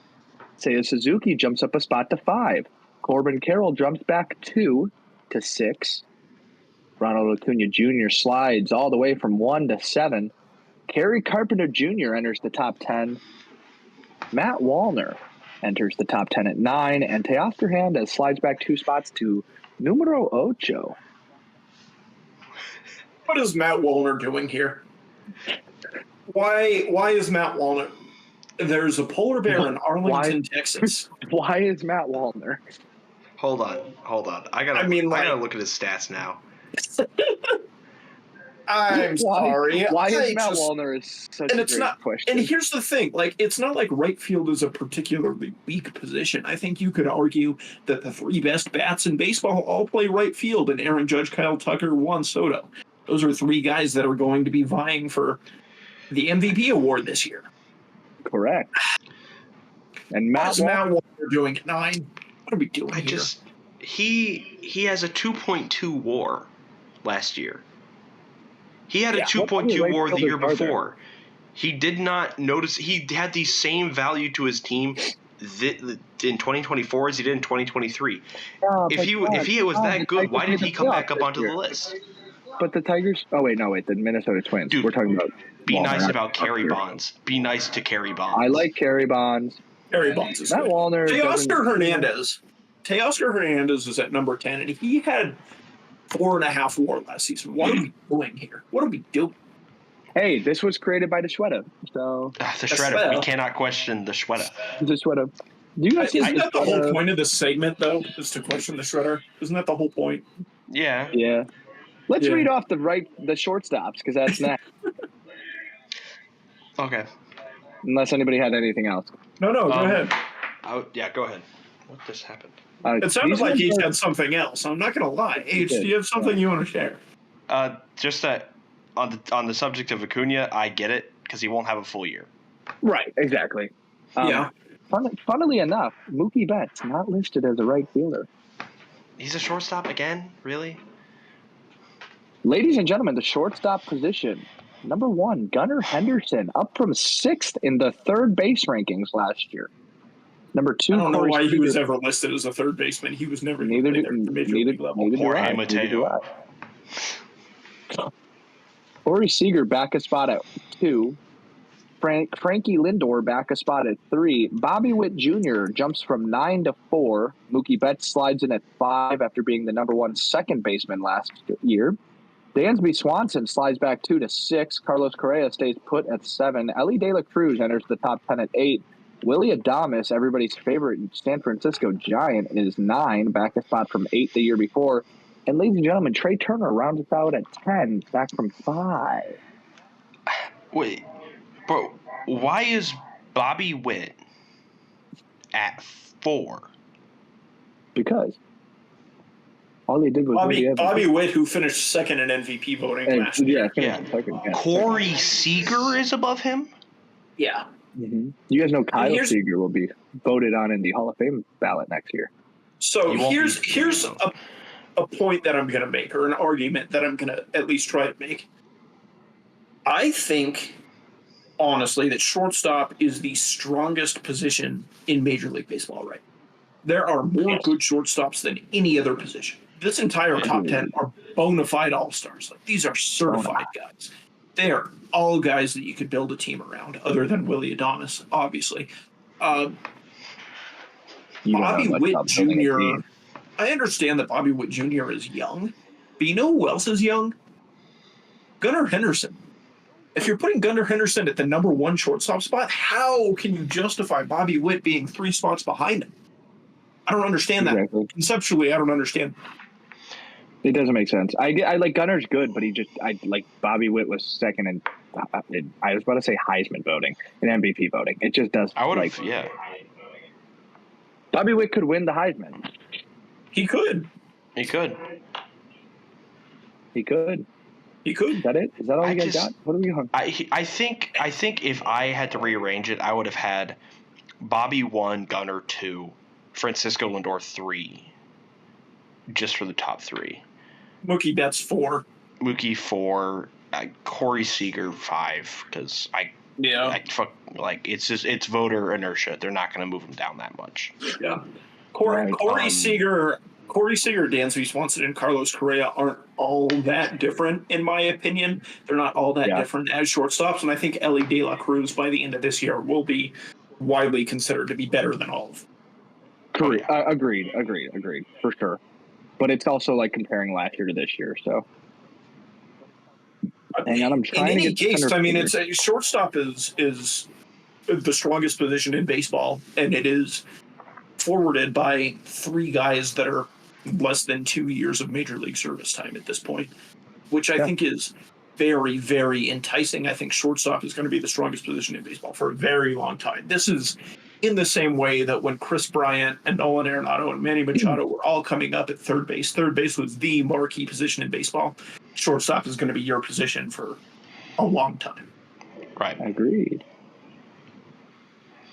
Seiya Suzuki jumps up a spot to 5. Corbin Carroll jumps back 2 to 6. Ronald Acuna Jr. slides all the way from 1 to 7. Kerry Carpenter Jr. enters the top 10. Matt Wallner enters the top 10 at 9. And Teoscar Hernandez slides back 2 spots to numero 8. What is Matt Wallner doing here? Why is Matt Wallner? There's a polar bear in Arlington, Texas. Why is Matt Wallner? Hold on. I gotta look at his stats now. I'm sorry. Why is Matt Wallner is such a great question? And here's the thing, it's not like right field is a particularly weak position. I think you could argue that the 3 best bats in baseball all play right field, and Aaron Judge, Kyle Tucker, Juan Soto. Those are 3 guys that are going to be vying for the MVP award this year. Correct. And Matt Wallner doing at 9. What are we doing here? He has a 2.2 WAR last year. He had a 2.2 WAR the year before. He did not notice. He had the same value to his team in 2024 as he did in 2023. If he was that good, why did he come back up onto the list? But the Tigers. Oh wait, the Minnesota Twins. Dude, we're talking about. Be nice about Kerry Bonds. Be nice to Kerry Bonds. I like Kerry Bonds. Kerry Bonds is Matt good. Wallner. Teoscar Hernandez is at number 10, and he had 4.5 WAR last season. What are we doing here? What are we doing? Hey, this was created by the Shweta. So the Shredder. We cannot question the Shweta. The Shweta. Do you guys see Isn't that the whole point of this segment, though, is to question the Shredder? Isn't that the whole point? Yeah. Yeah. Let's read off the shortstops, because that's next. Okay. Unless anybody had anything else. No, go ahead. Go ahead. What just happened? It sounded like he said something else. I'm not going to lie. H, do you have something you want to share? Just that on the subject of Acuna, I get it, because he won't have a full year. Right, exactly. Yeah. Funnily enough, Mookie Betts not listed as a right fielder. He's a shortstop again? Really? Ladies and gentlemen, the shortstop position. Number 1, Gunnar Henderson, up from 6th in the third base rankings last year. Number 2, I don't know why he was ever listed as a third baseman. He was never neither Jorge Mateo. Corey Seager back a spot at 2. Frankie Lindor back a spot at 3. Bobby Witt Jr. jumps from 9 to 4. Mookie Betts slides in at 5 after being the number 1 second baseman last year. Dansby Swanson slides back 2 to 6. Carlos Correa stays put at 7. Ellie De La Cruz enters the top 10 at 8. Willie Adames, everybody's favorite San Francisco Giant, is 9, back a spot from 8 the year before. And ladies and gentlemen, Trey Turner rounds us out at 10, back from 5. Wait, bro, why is Bobby Witt at 4? Because all he did was Bobby Witt, who finished second in MVP voting last year. Yeah. Corey Seager is above him? Yeah. Mm-hmm. You guys know Kyle Seager will be voted on in the Hall of Fame ballot next year. So here's a point that I'm going to make, or an argument that I'm going to at least try to make. I think, honestly, that shortstop is the strongest position in Major League Baseball right now. There are more good shortstops than any other position. This entire top 10 are bona fide all-stars. Like, these are certified guys. They are all guys that you could build a team around, other than Willie Adames, obviously. Bobby Witt Jr., I understand that Bobby Witt Jr. is young, but you know who else is young? Gunnar Henderson. If you're putting Gunnar Henderson at the number 1 shortstop spot, how can you justify Bobby Witt being 3 spots behind him? I don't understand that. Conceptually, I don't understand. It doesn't make sense. I like Gunner's good, but I like Bobby Witt was second in, I was about to say Heisman voting and MVP voting. It just does. I would have, yeah. Bobby Witt could win the Heisman. He could. He could. He could. He could. Is that it? Is that all you guys got? What are we on? I think if I had to rearrange it, I would have had Bobby 1, Gunner 2, Francisco Lindor 3, just for the top 3. Mookie Betts 4. Mookie 4. Corey Seager 5, because it's voter inertia. They're not going to move him down that much. Yeah. Corey Seager, Dansby Swanson, and Carlos Correa aren't all that different, in my opinion. They're not all that different as shortstops, and I think Ellie De La Cruz by the end of this year will be widely considered to be better than all of them. Agreed, for sure. But it's also like comparing last year to this year, so. Hang on, I'm trying in any to get case, I mean, shortstop is the strongest position in baseball, and it is forwarded by 3 guys that are less than 2 years of major league service time at this point, which I think is very, very enticing. I think shortstop is going to be the strongest position in baseball for a very long time. This is in the same way that when Chris Bryant and Nolan Arenado and Manny Machado were all coming up at third base was the marquee position in baseball. Shortstop is going to be your position for a long time. Right. Agreed.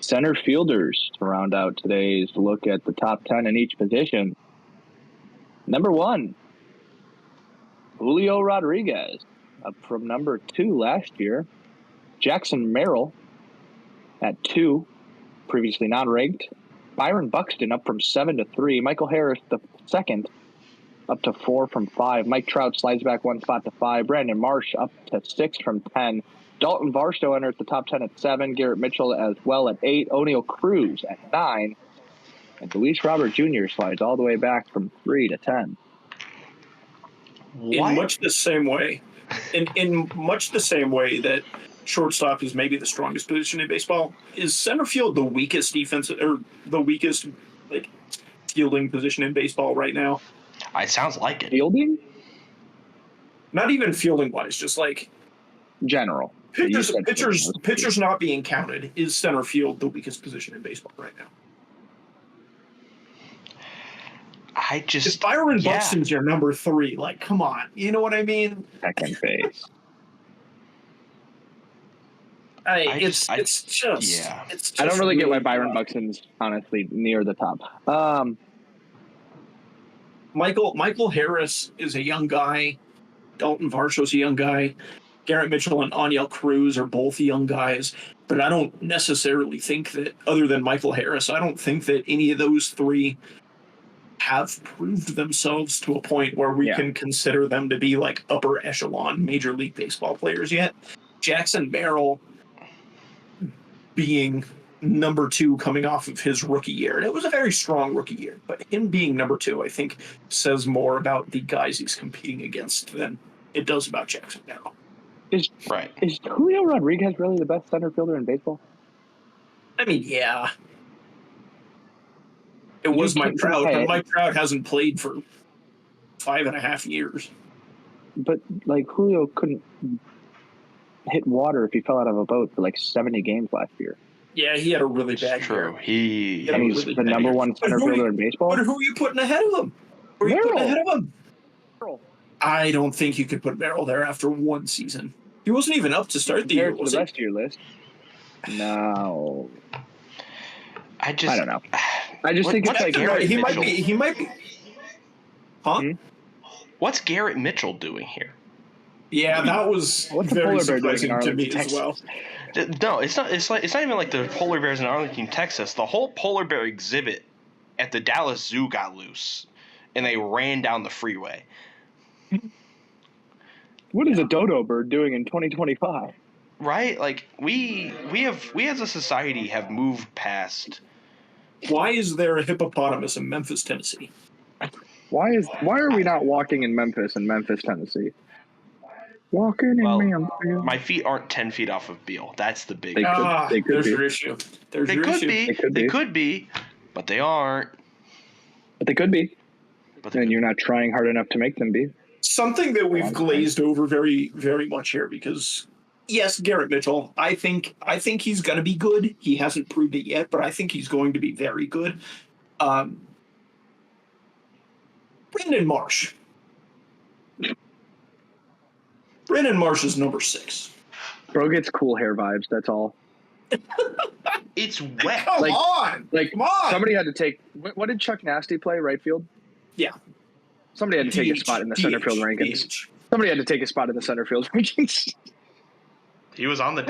Center fielders to round out today's look at the top 10 in each position. Number 1, Julio Rodriguez, up from number 2 last year. Jackson Merrill at 2, previously non-ranked. Byron Buxton up from 7 to 3. Michael Harris, the second, up to 4 from 5. Mike Trout slides back 1 spot to 5. Brandon Marsh up to 6 from 10. Dalton Varsho enters the top 10 at 7. Garrett Mitchell as well at 8. O'Neal Cruz at 9. And Luis Robert Jr. slides all the way back from 3 to 10. In much the same way that shortstop is maybe the strongest position in baseball, is center field the weakest defense or the weakest fielding position in baseball right now? It sounds like it. Fielding? Not even fielding wise, just like general. Pitchers not being counted. Is center field the weakest position in baseball right now? If Byron Buxton's your number 3, come on, you know what I mean? Second base. It's I don't really get why Byron Buxton's honestly near the top. Michael Harris is a young guy. Dalton Varsho's a young guy. Garrett Mitchell and O'Neal Cruz are both young guys. But I don't necessarily think that, other than Michael Harris, I don't think that any of those 3 have proved themselves to a point where we can consider them to be upper echelon Major League Baseball players yet. Jackson Merrill being number 2 coming off of his rookie year. And it was a very strong rookie year, but him being number 2, I think, says more about the guys he's competing against than it does about Jackson Merrill. Is Julio Rodriguez really the best center fielder in baseball? I mean, yeah. It was Mike Trout, but Mike Trout hasn't played for 5.5 years. But, Julio couldn't hit water if he fell out of a boat for 70 games last year. Yeah, he had a really bad year. He's the number 1 center fielder in baseball. But who are you putting ahead of him? Merrill. I don't think you could put Merrill there after 1 season. He wasn't even up to start the year, was the rest of your list. No. I don't know. I just think it's like Garrett he Mitchell? he might be. Huh? What's Garrett Mitchell doing here? Yeah, that was very surprising to me as well. No, it's not. It's not even like the polar bears in Arlington, Texas. The whole polar bear exhibit at the Dallas Zoo got loose, and they ran down the freeway. What is a dodo bird doing in 2025? Right? Like we as a society have moved past. Why is there a hippopotamus in Memphis, Tennessee? Why are we not walking in Memphis, Tennessee? Walking in Memphis. My feet aren't 10 feet off of Beale. That's the big. They could there's be. your issue. They could be, but they aren't. But they could be. And you're not trying hard enough to make them be. Something that we've glazed over very, very much here because, yes, Garrett Mitchell, I think he's going to be good. He hasn't proved it yet, but I think he's going to be very good. Brandon Marsh. Brandon Marsh is number 6. Bro gets cool hair vibes, that's all. It's wet. Come on. Somebody had to take – what did Chuck Nasty play, right field? Yeah. Somebody had to take a spot in the center field rankings. Somebody had to take a spot in the center field rankings. He was on the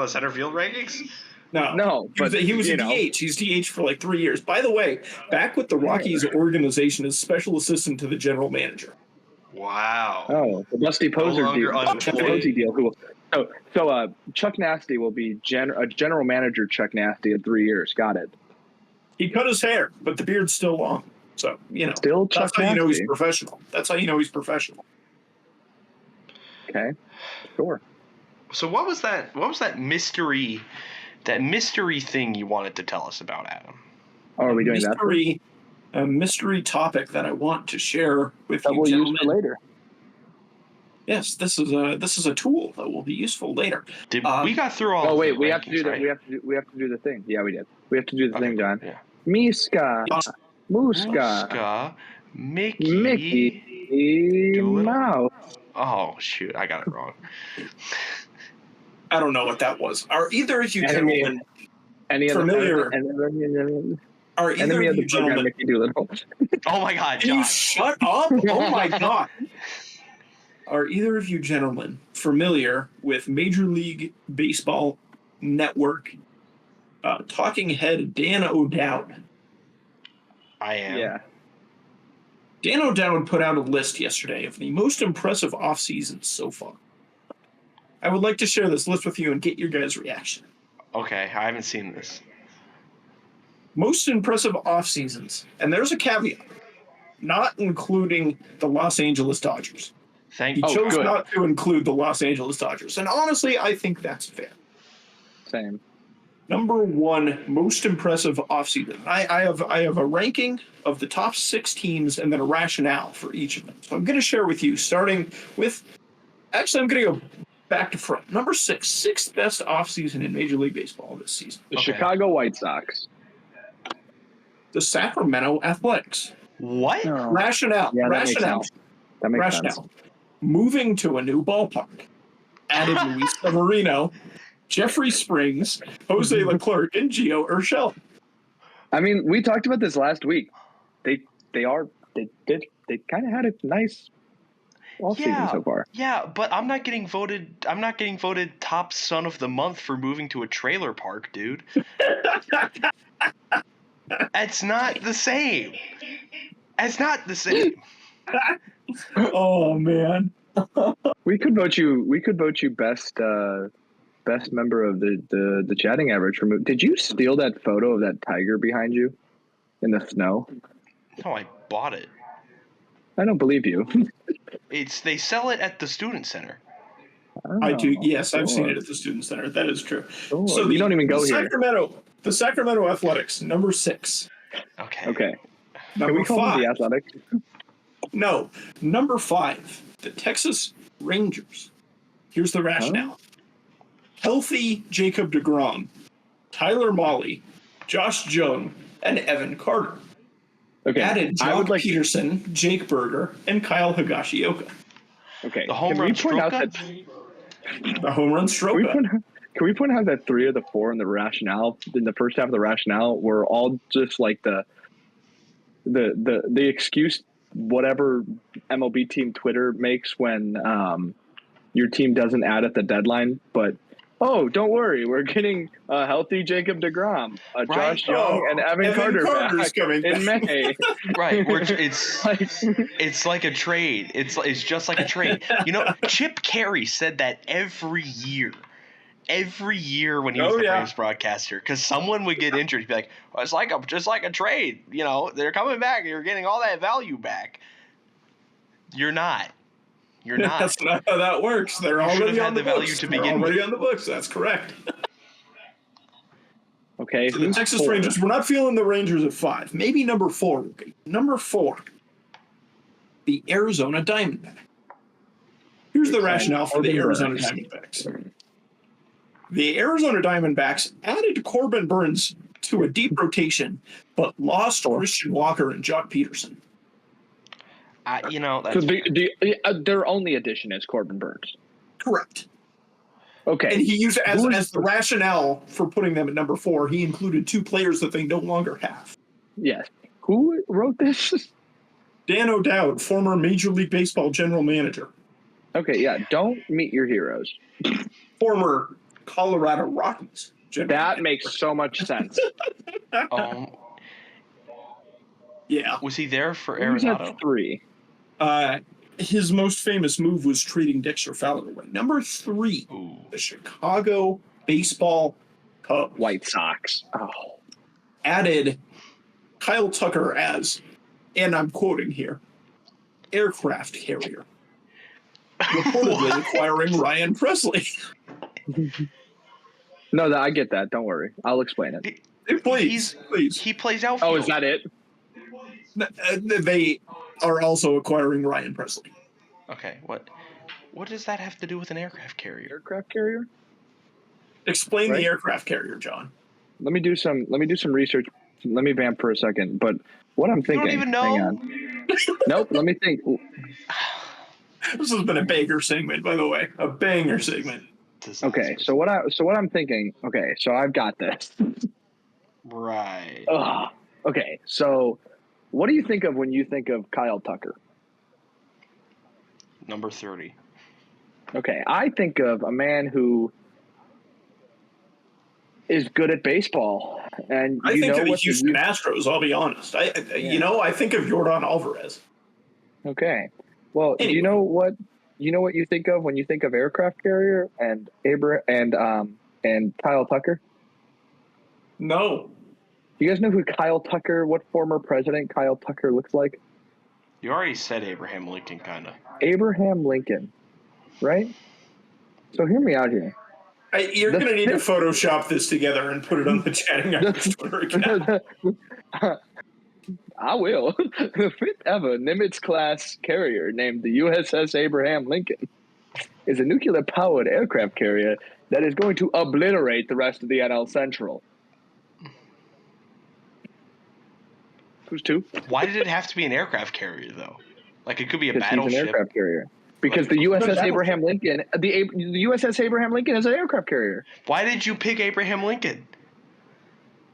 center field rankings? No, but he was a DH. He's DH for like 3 years. By the way, back with the Rockies organization as special assistant to the general manager. Wow. Oh, the Dusty Poser deal. So Chuck Nasty will be a general manager. Chuck Nasty in 3 years. Got it. He cut his hair, but the beard's still long. So still Chuck that's how Nasty. You know he's professional. That's how you know he's professional. Okay, sure. So what was that mystery? That mystery thing you wanted to tell us about, Adam? Oh, are we doing that? A mystery topic that I want to share with you we'll gentlemen. Use for later. Yes, this is a tool that will be useful later. We got through all. Oh wait, we rankings, have to do right? We have to do the thing. Yeah, we did. We have to do the thing, John. Yeah. Miska, Muska, Mickey Mouse. Oh shoot, I got it wrong. I don't know what that was. Are either of you gentlemen familiar? Are either of you gentlemen? Mickey Doolittle. Oh my God, Can John! you shut up! Oh my God! Are either of you gentlemen familiar with Major League Baseball Network talking head Dan O'Dowd? I am. Yeah. Dan O'Dowd put out a list yesterday of the most impressive off seasons so far. I would like to share this list with you and get your guys' reaction. Okay, I haven't seen this. Most impressive off seasons, and there's a caveat, not including the Los Angeles Dodgers. He chose not to include the Los Angeles Dodgers, and honestly, I think that's fair. Same. Number 1 most impressive offseason. I have a ranking of the top 6 teams and then a rationale for each of them. So I'm going to share with you, starting with. Actually, I'm going to go back to front. Number 6, sixth best offseason in Major League Baseball this season. The Chicago White Sox. The Sacramento Athletics. What? No. Rationale. Yeah, rationale. That makes sense. Moving to a new ballpark. Added Luis Severino, Jeffrey Springs, Jose Leclerc, and Gio Urshela. I mean, we talked about this last week. They kind of had a nice season so far. Yeah, but I'm not getting voted top son of the month for moving to a trailer park, dude. It's not the same. It's not the same. Oh man. We could vote you best member of the chatting average. Did you steal that photo of that tiger behind you in the snow? No, I bought it. I don't believe you. They sell it at the student center. Oh, I do. Yes, I've seen it at the student center. That is true. Sure. So you don't even go here. The Sacramento Athletics, number 6. Okay. Number Can we call 5. them the Athletics? No. Number 5, the Texas Rangers. Here's the rationale. Healthy Jacob deGrom, Tyler Mahle, Josh Jung, and Evan Carter. Okay. Added Jock Peterson, Jake Berger, and Kyle Higashioka. Okay. The home run Stroka? The home run Stroka. Can we point out that 3 of the 4 in the rationale, in the first half of the rationale, were all just like the excuse whatever MLB team Twitter makes when your team doesn't add at the deadline, but don't worry, we're getting a healthy Jacob deGrom, Josh Young, and Evan Carter back in May. Right, it's like a trade. It's just like a trade. Chip Carey said that every year when he was the Braves broadcaster, because someone would get injured. He'd be like, well, it's just like a trade. They're coming back. You're getting all that value back. You're not. That's not how that works. They're already on the value to begin with. Already on the books. That's correct. Okay. So the Texas Rangers. We're not feeling the Rangers at 5. Maybe number 4 would be. Number 4, the Arizona Diamondbacks. Here's the rationale for the Arizona Diamondbacks. The Arizona Diamondbacks added Corbin Burns to a deep rotation, but lost Christian Walker and Jock Peterson. That's their only addition is Corbin Burns. Correct. Okay. And he used as the rationale for putting them at number 4, he included 2 players that they no longer have. Yes. Who wrote this? Dan O'Dowd, former Major League Baseball general manager. Okay, yeah. Don't meet your heroes. Former Colorado Rockies general manager. Makes so much sense. Yeah. Was he there for Arenado? 3. His most famous move was trading Dexter Fowler away. Number 3, the Chicago Baseball Cubs. White Sox. Added Kyle Tucker as, and I'm quoting here, aircraft carrier. Reportedly acquiring Ryan Presley. No, I get that. Don't worry. I'll explain it. Please. He plays outfield. Oh, is that it? They are also acquiring Ryan Presley. Okay, what does that have to do with an aircraft carrier? Aircraft carrier? Explain the aircraft carrier, John. Let me do some research. Let me vamp for a second. But what I'm thinking. You don't even know. Hang on. Nope. Let me think. This has been a banger segment, by the way. A banger segment. Okay, so what I'm thinking. Okay, so I've got this. Right. Okay, so what do you think of when you think of Kyle Tucker? Number 30. Okay, I think of a man who is good at baseball, and I think of the Houston Astros. I'll be honest. I think of Yordan Alvarez. Okay, well, anyway. you know what you think of when you think of aircraft carrier and Kyle Tucker? No. You guys know who Kyle Tucker? What former president Kyle Tucker looks like? You already said Abraham Lincoln, kind of. Abraham Lincoln, right? So hear me out here. You're going to need to Photoshop this together and put it on the Chatting Irish Twitter account. I will. The 5th ever Nimitz-class carrier named the USS Abraham Lincoln is a nuclear-powered aircraft carrier that is going to obliterate the rest of the NL Central. Who's 2? Why did it have to be an aircraft carrier, though? Like, it could be a battleship. He's an aircraft carrier. Because the USS Abraham Lincoln, the USS Abraham Lincoln is an aircraft carrier. Why did you pick Abraham Lincoln?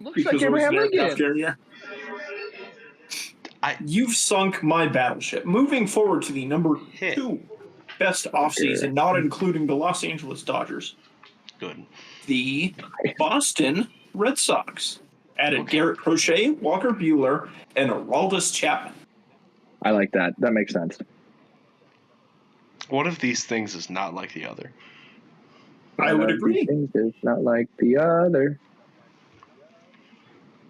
Looks like Abraham Lincoln. You've sunk my battleship. Moving forward to the number 2 best offseason, not including the Los Angeles Dodgers. Good. The Boston Red Sox added Garrett Crochet, Walker Buehler, and Aroldis Chapman. I like that. That makes sense. One of these things is not like the other. I would agree. Things is not like the other.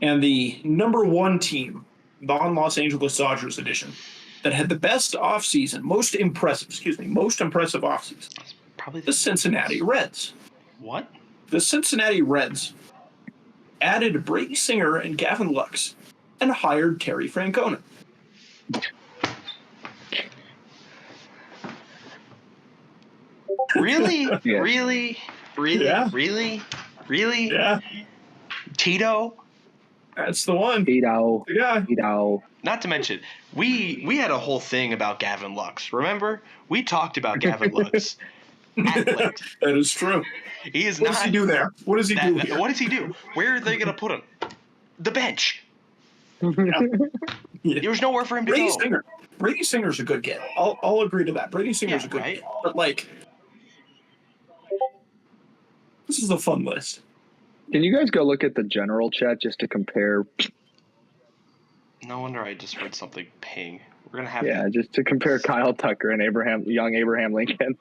And the number 1 team, non-Los Angeles Dodgers edition, that had the best offseason, most impressive offseason, probably the Cincinnati Reds. What? The Cincinnati Reds added Brady Singer and Gavin Lux and hired Terry Francona. Really? Yeah. Really? Yeah. Really? Yeah. Tito? That's the one. Tito. Yeah. Tito. Not to mention, we had a whole thing about Gavin Lux. Remember? We talked about Gavin Lux at length. That is true. He is What not. does he do there? What does he do here? What does he do? Where are they going to put him? The bench. Yeah. There's nowhere for him to go. Brady Singer's a good get. I'll agree to that. Brady Singer's a good get. But, like, this is a fun list. Can you guys go look at the general chat just to compare? No wonder I just read something ping. We're gonna have just to compare Kyle Tucker and young Abraham Lincoln.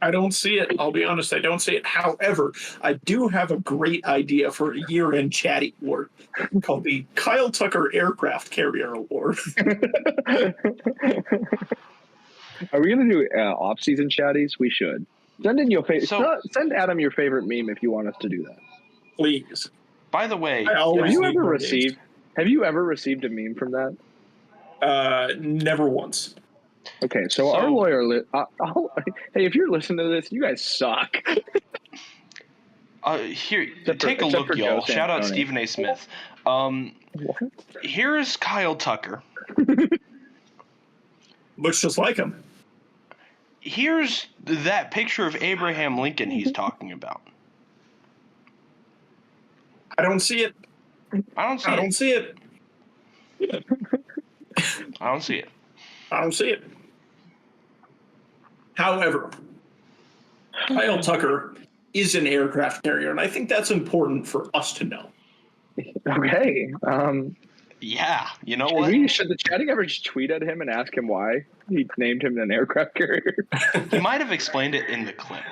I don't see it. I'll be honest, I don't see it. However, I do have a great idea for a year-end chatty award called the Kyle Tucker Aircraft Carrier Award. Are we gonna do off-season chatties? We should. Send Adam your favorite meme if you want us to do that. Please. By the way, have you ever received a meme from that? Never once. Okay, so our lawyer. Hey, if you're listening to this, you guys suck. Here, take a look, y'all. Shout out Stephen A. Smith. Here's Kyle Tucker. Looks just like him. Here's that picture of Abraham Lincoln he's talking about. I don't see it. I don't see it. I don't see it. However, Kyle Tucker is an aircraft carrier, and I think that's important for us to know. Okay. Yeah, you know what? Should the chatting ever just tweet at him and ask him why he named him an aircraft carrier? He might have explained it in the clip.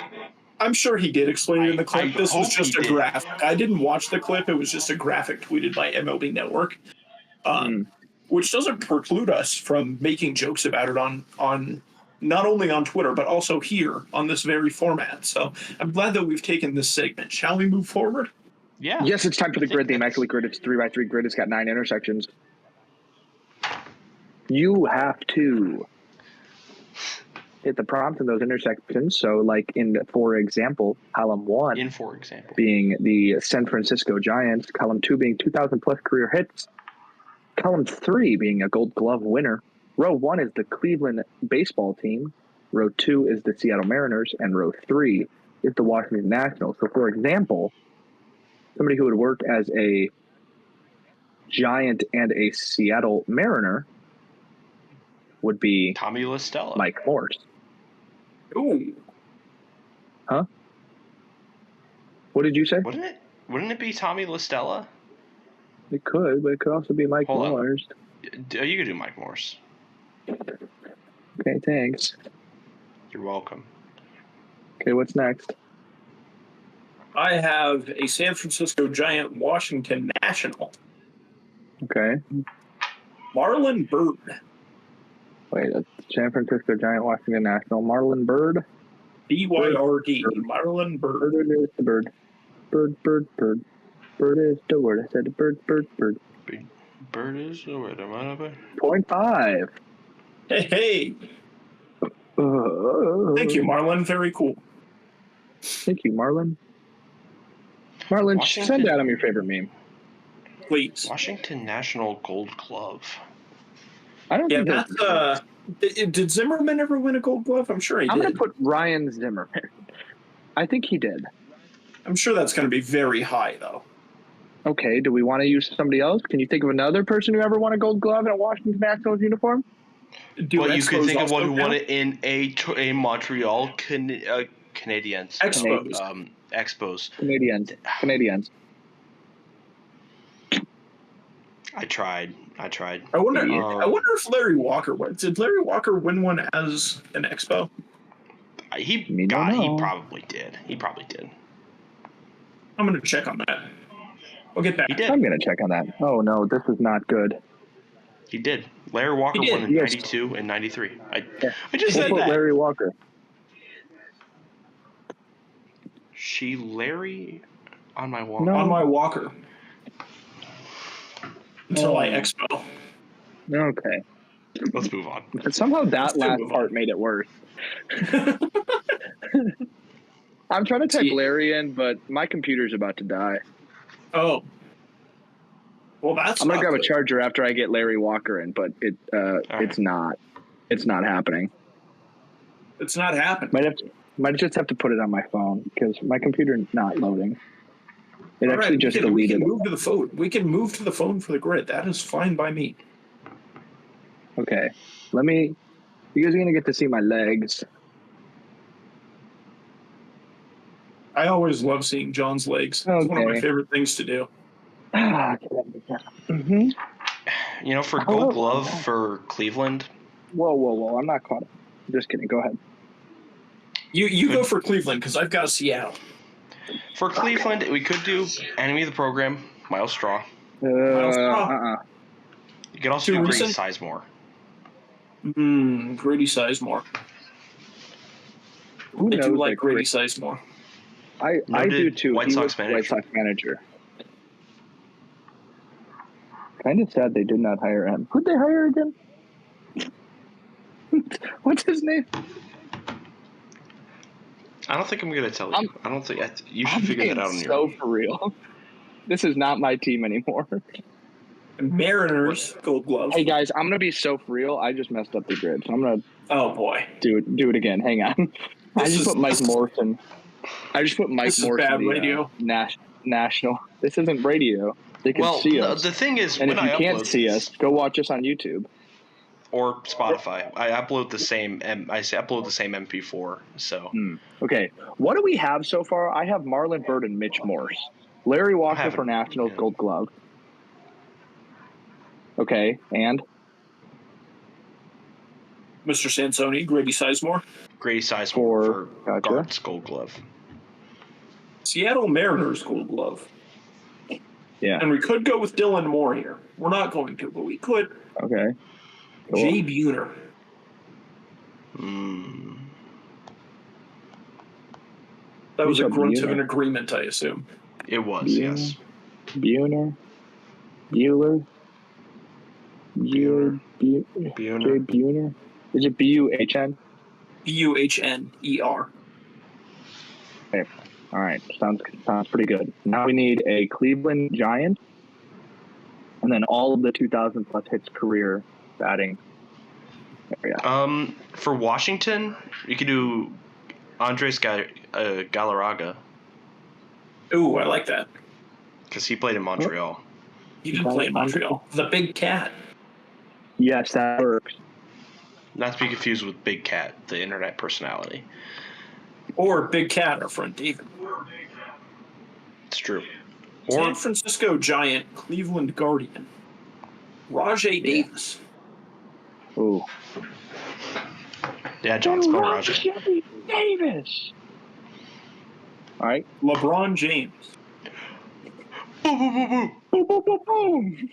I'm sure he did explain it in the clip. This was just a graphic. I didn't watch the clip. It was just a graphic tweeted by MLB Network, which doesn't preclude us from making jokes about it on not only on Twitter, but also here on this very format. So I'm glad that we've taken this segment. Shall we move forward? Yeah. Yes, it's time for the grid, the immaculate grid. It's 3x3 grid. It's got 9 intersections. You have to hit the prompt in those intersections. So, like for example, column 1 being the San Francisco Giants, column 2 being 2,000 plus career hits, column 3 being a Gold Glove winner. Row 1 is the Cleveland baseball team. Row 2 is the Seattle Mariners, and row 3 is the Washington Nationals. So, for example, somebody who would work as a Giant and a Seattle Mariner would be Tommy LaStella. Mike Morse. Ooh. Huh? What did you say? Wouldn't it be Tommy LaStella? It could, but it could also be Mike Morse. You could do Mike Morse. Okay, thanks. You're welcome. Okay, what's next? I have a San Francisco Giant Washington National. Okay. Marlon Byrd. Wait, San Francisco Giant Washington National. Marlon Byrd? B-Y-R-D. Marlon Byrd. Bird is the bird. Bird. Bird is the word. I said bird. Bird is the word. Am I up there? 0.5. Hey. Thank you, Marlon. Very cool. Thank you, Marlon. Marlon, send Adam your favorite meme. Please. Washington National Gold Glove. I don't think that's did Zimmerman ever win a Gold Glove? I'm sure he did. I'm going to put Ryan Zimmerman. I think he did. I'm sure that's going to be very high, though. Okay, do we want to use somebody else? Can you think of another person who ever won a Gold Glove in a Washington Nationals uniform? Well, you could think of one who won it in a Montreal Canadiens. Expos. Canadiens. I tried. I wonder if Larry Walker won. Did Larry Walker win one as an Expo? He probably did. I'm going to check on that. We'll get back. He did. I'm going to check on that. Oh, no, this is not good. He did. Larry Walker won in 92 and 93. I just said that. Larry Walker. Larry on my Walker. No. On my Walker. Until I Expo. Okay. Let's move on. But somehow that last part made it worse. I'm trying to type Larry in, but my computer's about to die. Oh. Well, I'm gonna grab a charger after I get Larry Walker in, but it's not happening. It's not happening. Might just have to put it on my phone because my computer's not loading. It All actually right, just deleted. We can move to the phone. We can move to the phone for the grid. That is fine by me. Okay. You guys are going to get to see my legs. I always love seeing John's legs. It's one of my favorite things to do. Mm-hmm. You know, for Gold Glove for Cleveland. Whoa. I'm not caught up. Just kidding. Go ahead. You go for Cleveland because I've got Seattle. For Cleveland, we could do enemy of the program, Miles Straw. Miles Straw. You could also do Grady Sizemore. Grady Sizemore. I do like Grady Sizemore. I do too. White Sox manager. Kind of sad they did not hire him. Who'd they hire again? What's his name? I don't think I'm going to tell you. I don't think you should figure that out on your own. So for real. This is not my team anymore. Mariners Gold Glove. Hey guys, I'm gonna be so for real. I just messed up the grid, so I'm gonna. Oh boy. Do it again. Hang on. I just put Mike Morrison. This is bad radio. National. This isn't radio. They can see us. The thing is, and if you can't see us, go watch us on YouTube or Spotify. I upload the same. I upload the same MP4. So. Okay. What do we have so far? I have Marlon Byrd and Mitch Morse. Larry Walker for Nationals Gold Glove. Okay, and Mr. Sansoni, Grady Sizemore. Grady Sizemore for Guards Gold Glove. Seattle Mariners Gold Glove. Yeah. And we could go with Dylan Moore here. We're not going to, but we could. Okay. Cool. Jay Buhner. That was a grunt of an agreement, I assume. It was, yes. Buhner. Bueller. Jay Buhner. Is it B-U-H-N? B-U-H-N-E-R. Okay. All right. Sounds pretty good. Now we need a Cleveland Giant, and then all of the 2,000 plus hits career batting. There we go. For Washington, you could do Andres Galarraga. Ooh, I like that. Because he played in Montreal. He did play in Montreal. The Big Cat. Yes, that works. Not to be confused with Big Cat, the internet personality. Or Big Cat, our friend David. It's true. San Francisco Giant, Cleveland Guardian. Rajay Davis. Ooh. Yeah, John's going Rajay Davis. All right. LeBron James. Boom, boom, boom, boom. Boom, boom, boom, boom.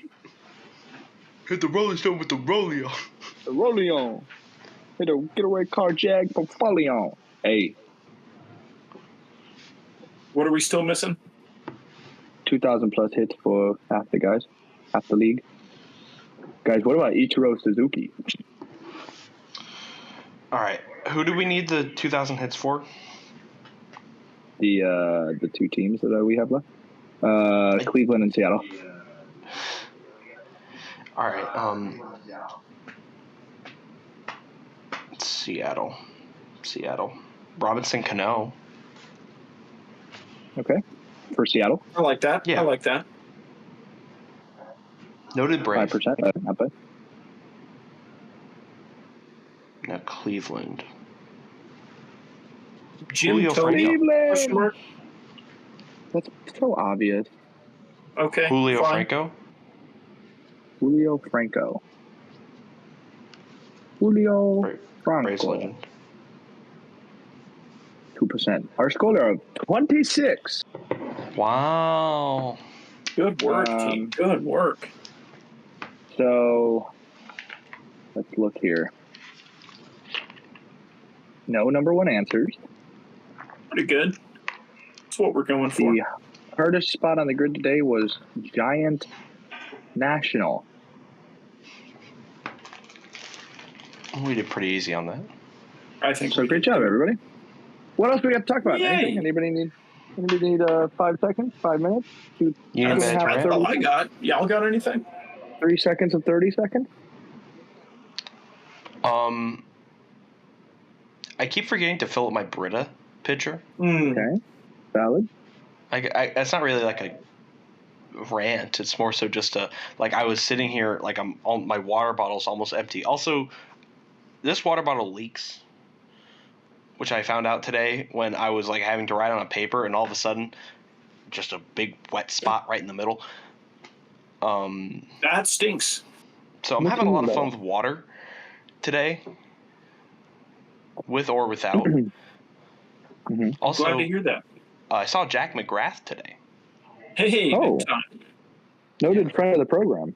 Hit the Rolling Stone with the Rolling. The Rolling. Hit a getaway car jag from Follion. Hey. What are we still missing? 2,000 plus hits for half the guys, half the league. Guys, what about Ichiro Suzuki? All right. Who do we need the 2,000 hits for? The two teams that we have left. Cleveland and Seattle. All right. Seattle. Robinson Cano. Okay. For Seattle. I like that. Yeah. I like that. Noted Brave. 5%. Not bad. Now Cleveland. Jim Cleveland. That's so obvious. Okay. Julio fine. Franco. Julio Franco. Julio Braves Franco. legend. 2%. Our score of 26. Wow. Good work, team. Good work. So, let's look here. No number one answers. Pretty good. That's what we're going for. The hardest spot on the grid today was Giant National. We did pretty easy on that. I think so. Great job, everybody. What else do we have to talk about? Yay. Anything? Anybody need 5 seconds? 5 minutes? That's all I got. Y'all got anything? 3 seconds of 30 seconds? I keep forgetting to fill up my Brita pitcher. Okay, valid. It's not really like a rant. It's more so just I was sitting here like my water bottle's almost empty. Also, this water bottle leaks, which I found out today when I was like having to write on a paper, and all of a sudden, just a big wet spot right in the middle. That stinks. So I'm having a lot of fun with water today, with or without. Also, glad to hear that. I saw Jack McGrath today. Hey, good time. Noted friend of the program.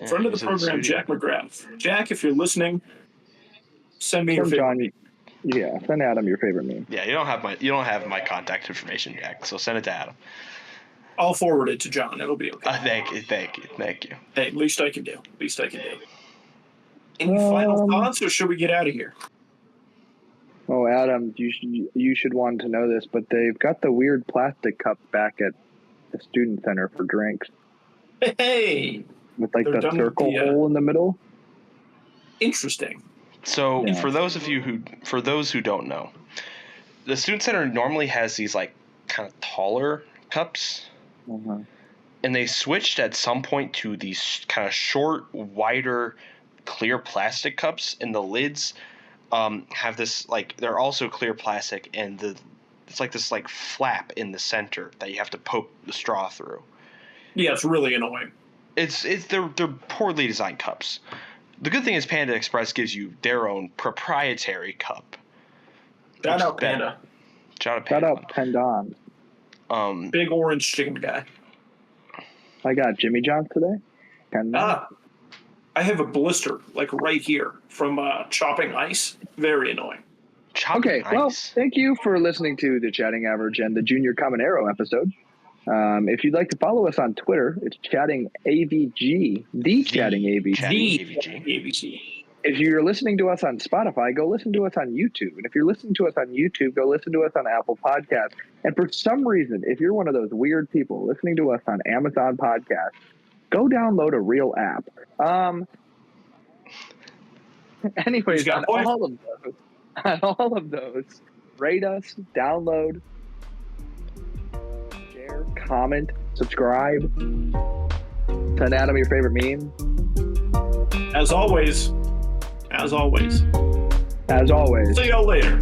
Friend of the program, Jack McGrath. Jack, if you're listening, send me your favorite meme. Yeah, send Adam your favorite meme. Yeah, you don't have my contact information, Jack. So send it to Adam. I'll forward it to John. It'll be okay. Thank you. Hey, least I can do. Any final thoughts, or should we get out of here? Oh, Adam, you should want to know this, but they've got the weird plastic cup back at the student center for drinks. Hey, with like the circle hole in the middle. Interesting. So for those who don't know, the student center normally has these like kind of taller cups, and they switched at some point to these kind of short, wider, clear plastic cups, and the lids have this like they're also clear plastic, and it's like this like flap in the center that you have to poke the straw through. Yeah, it's really annoying. They're poorly designed cups. The good thing is Panda Express gives you their own proprietary cup. Shout out Panda. Shout out Pendon. Big orange chicken guy. I got Jimmy John's today. I have a blister like right here from chopping ice. Very annoying. Chopping ice. Well, thank you for listening to the Chatting Average and the Junior Caminero episode. If you'd like to follow us on Twitter, it's Chatting AVG, the Chatting AVG. If you're listening to us on Spotify, go listen to us on YouTube. And if you're listening to us on YouTube, go listen to us on Apple Podcasts. And for some reason, if you're one of those weird people listening to us on Amazon Podcasts, go download a real app. Anyways, on all of those, rate us, download, share, comment, subscribe, send Adam your favorite meme. As always. See y'all later.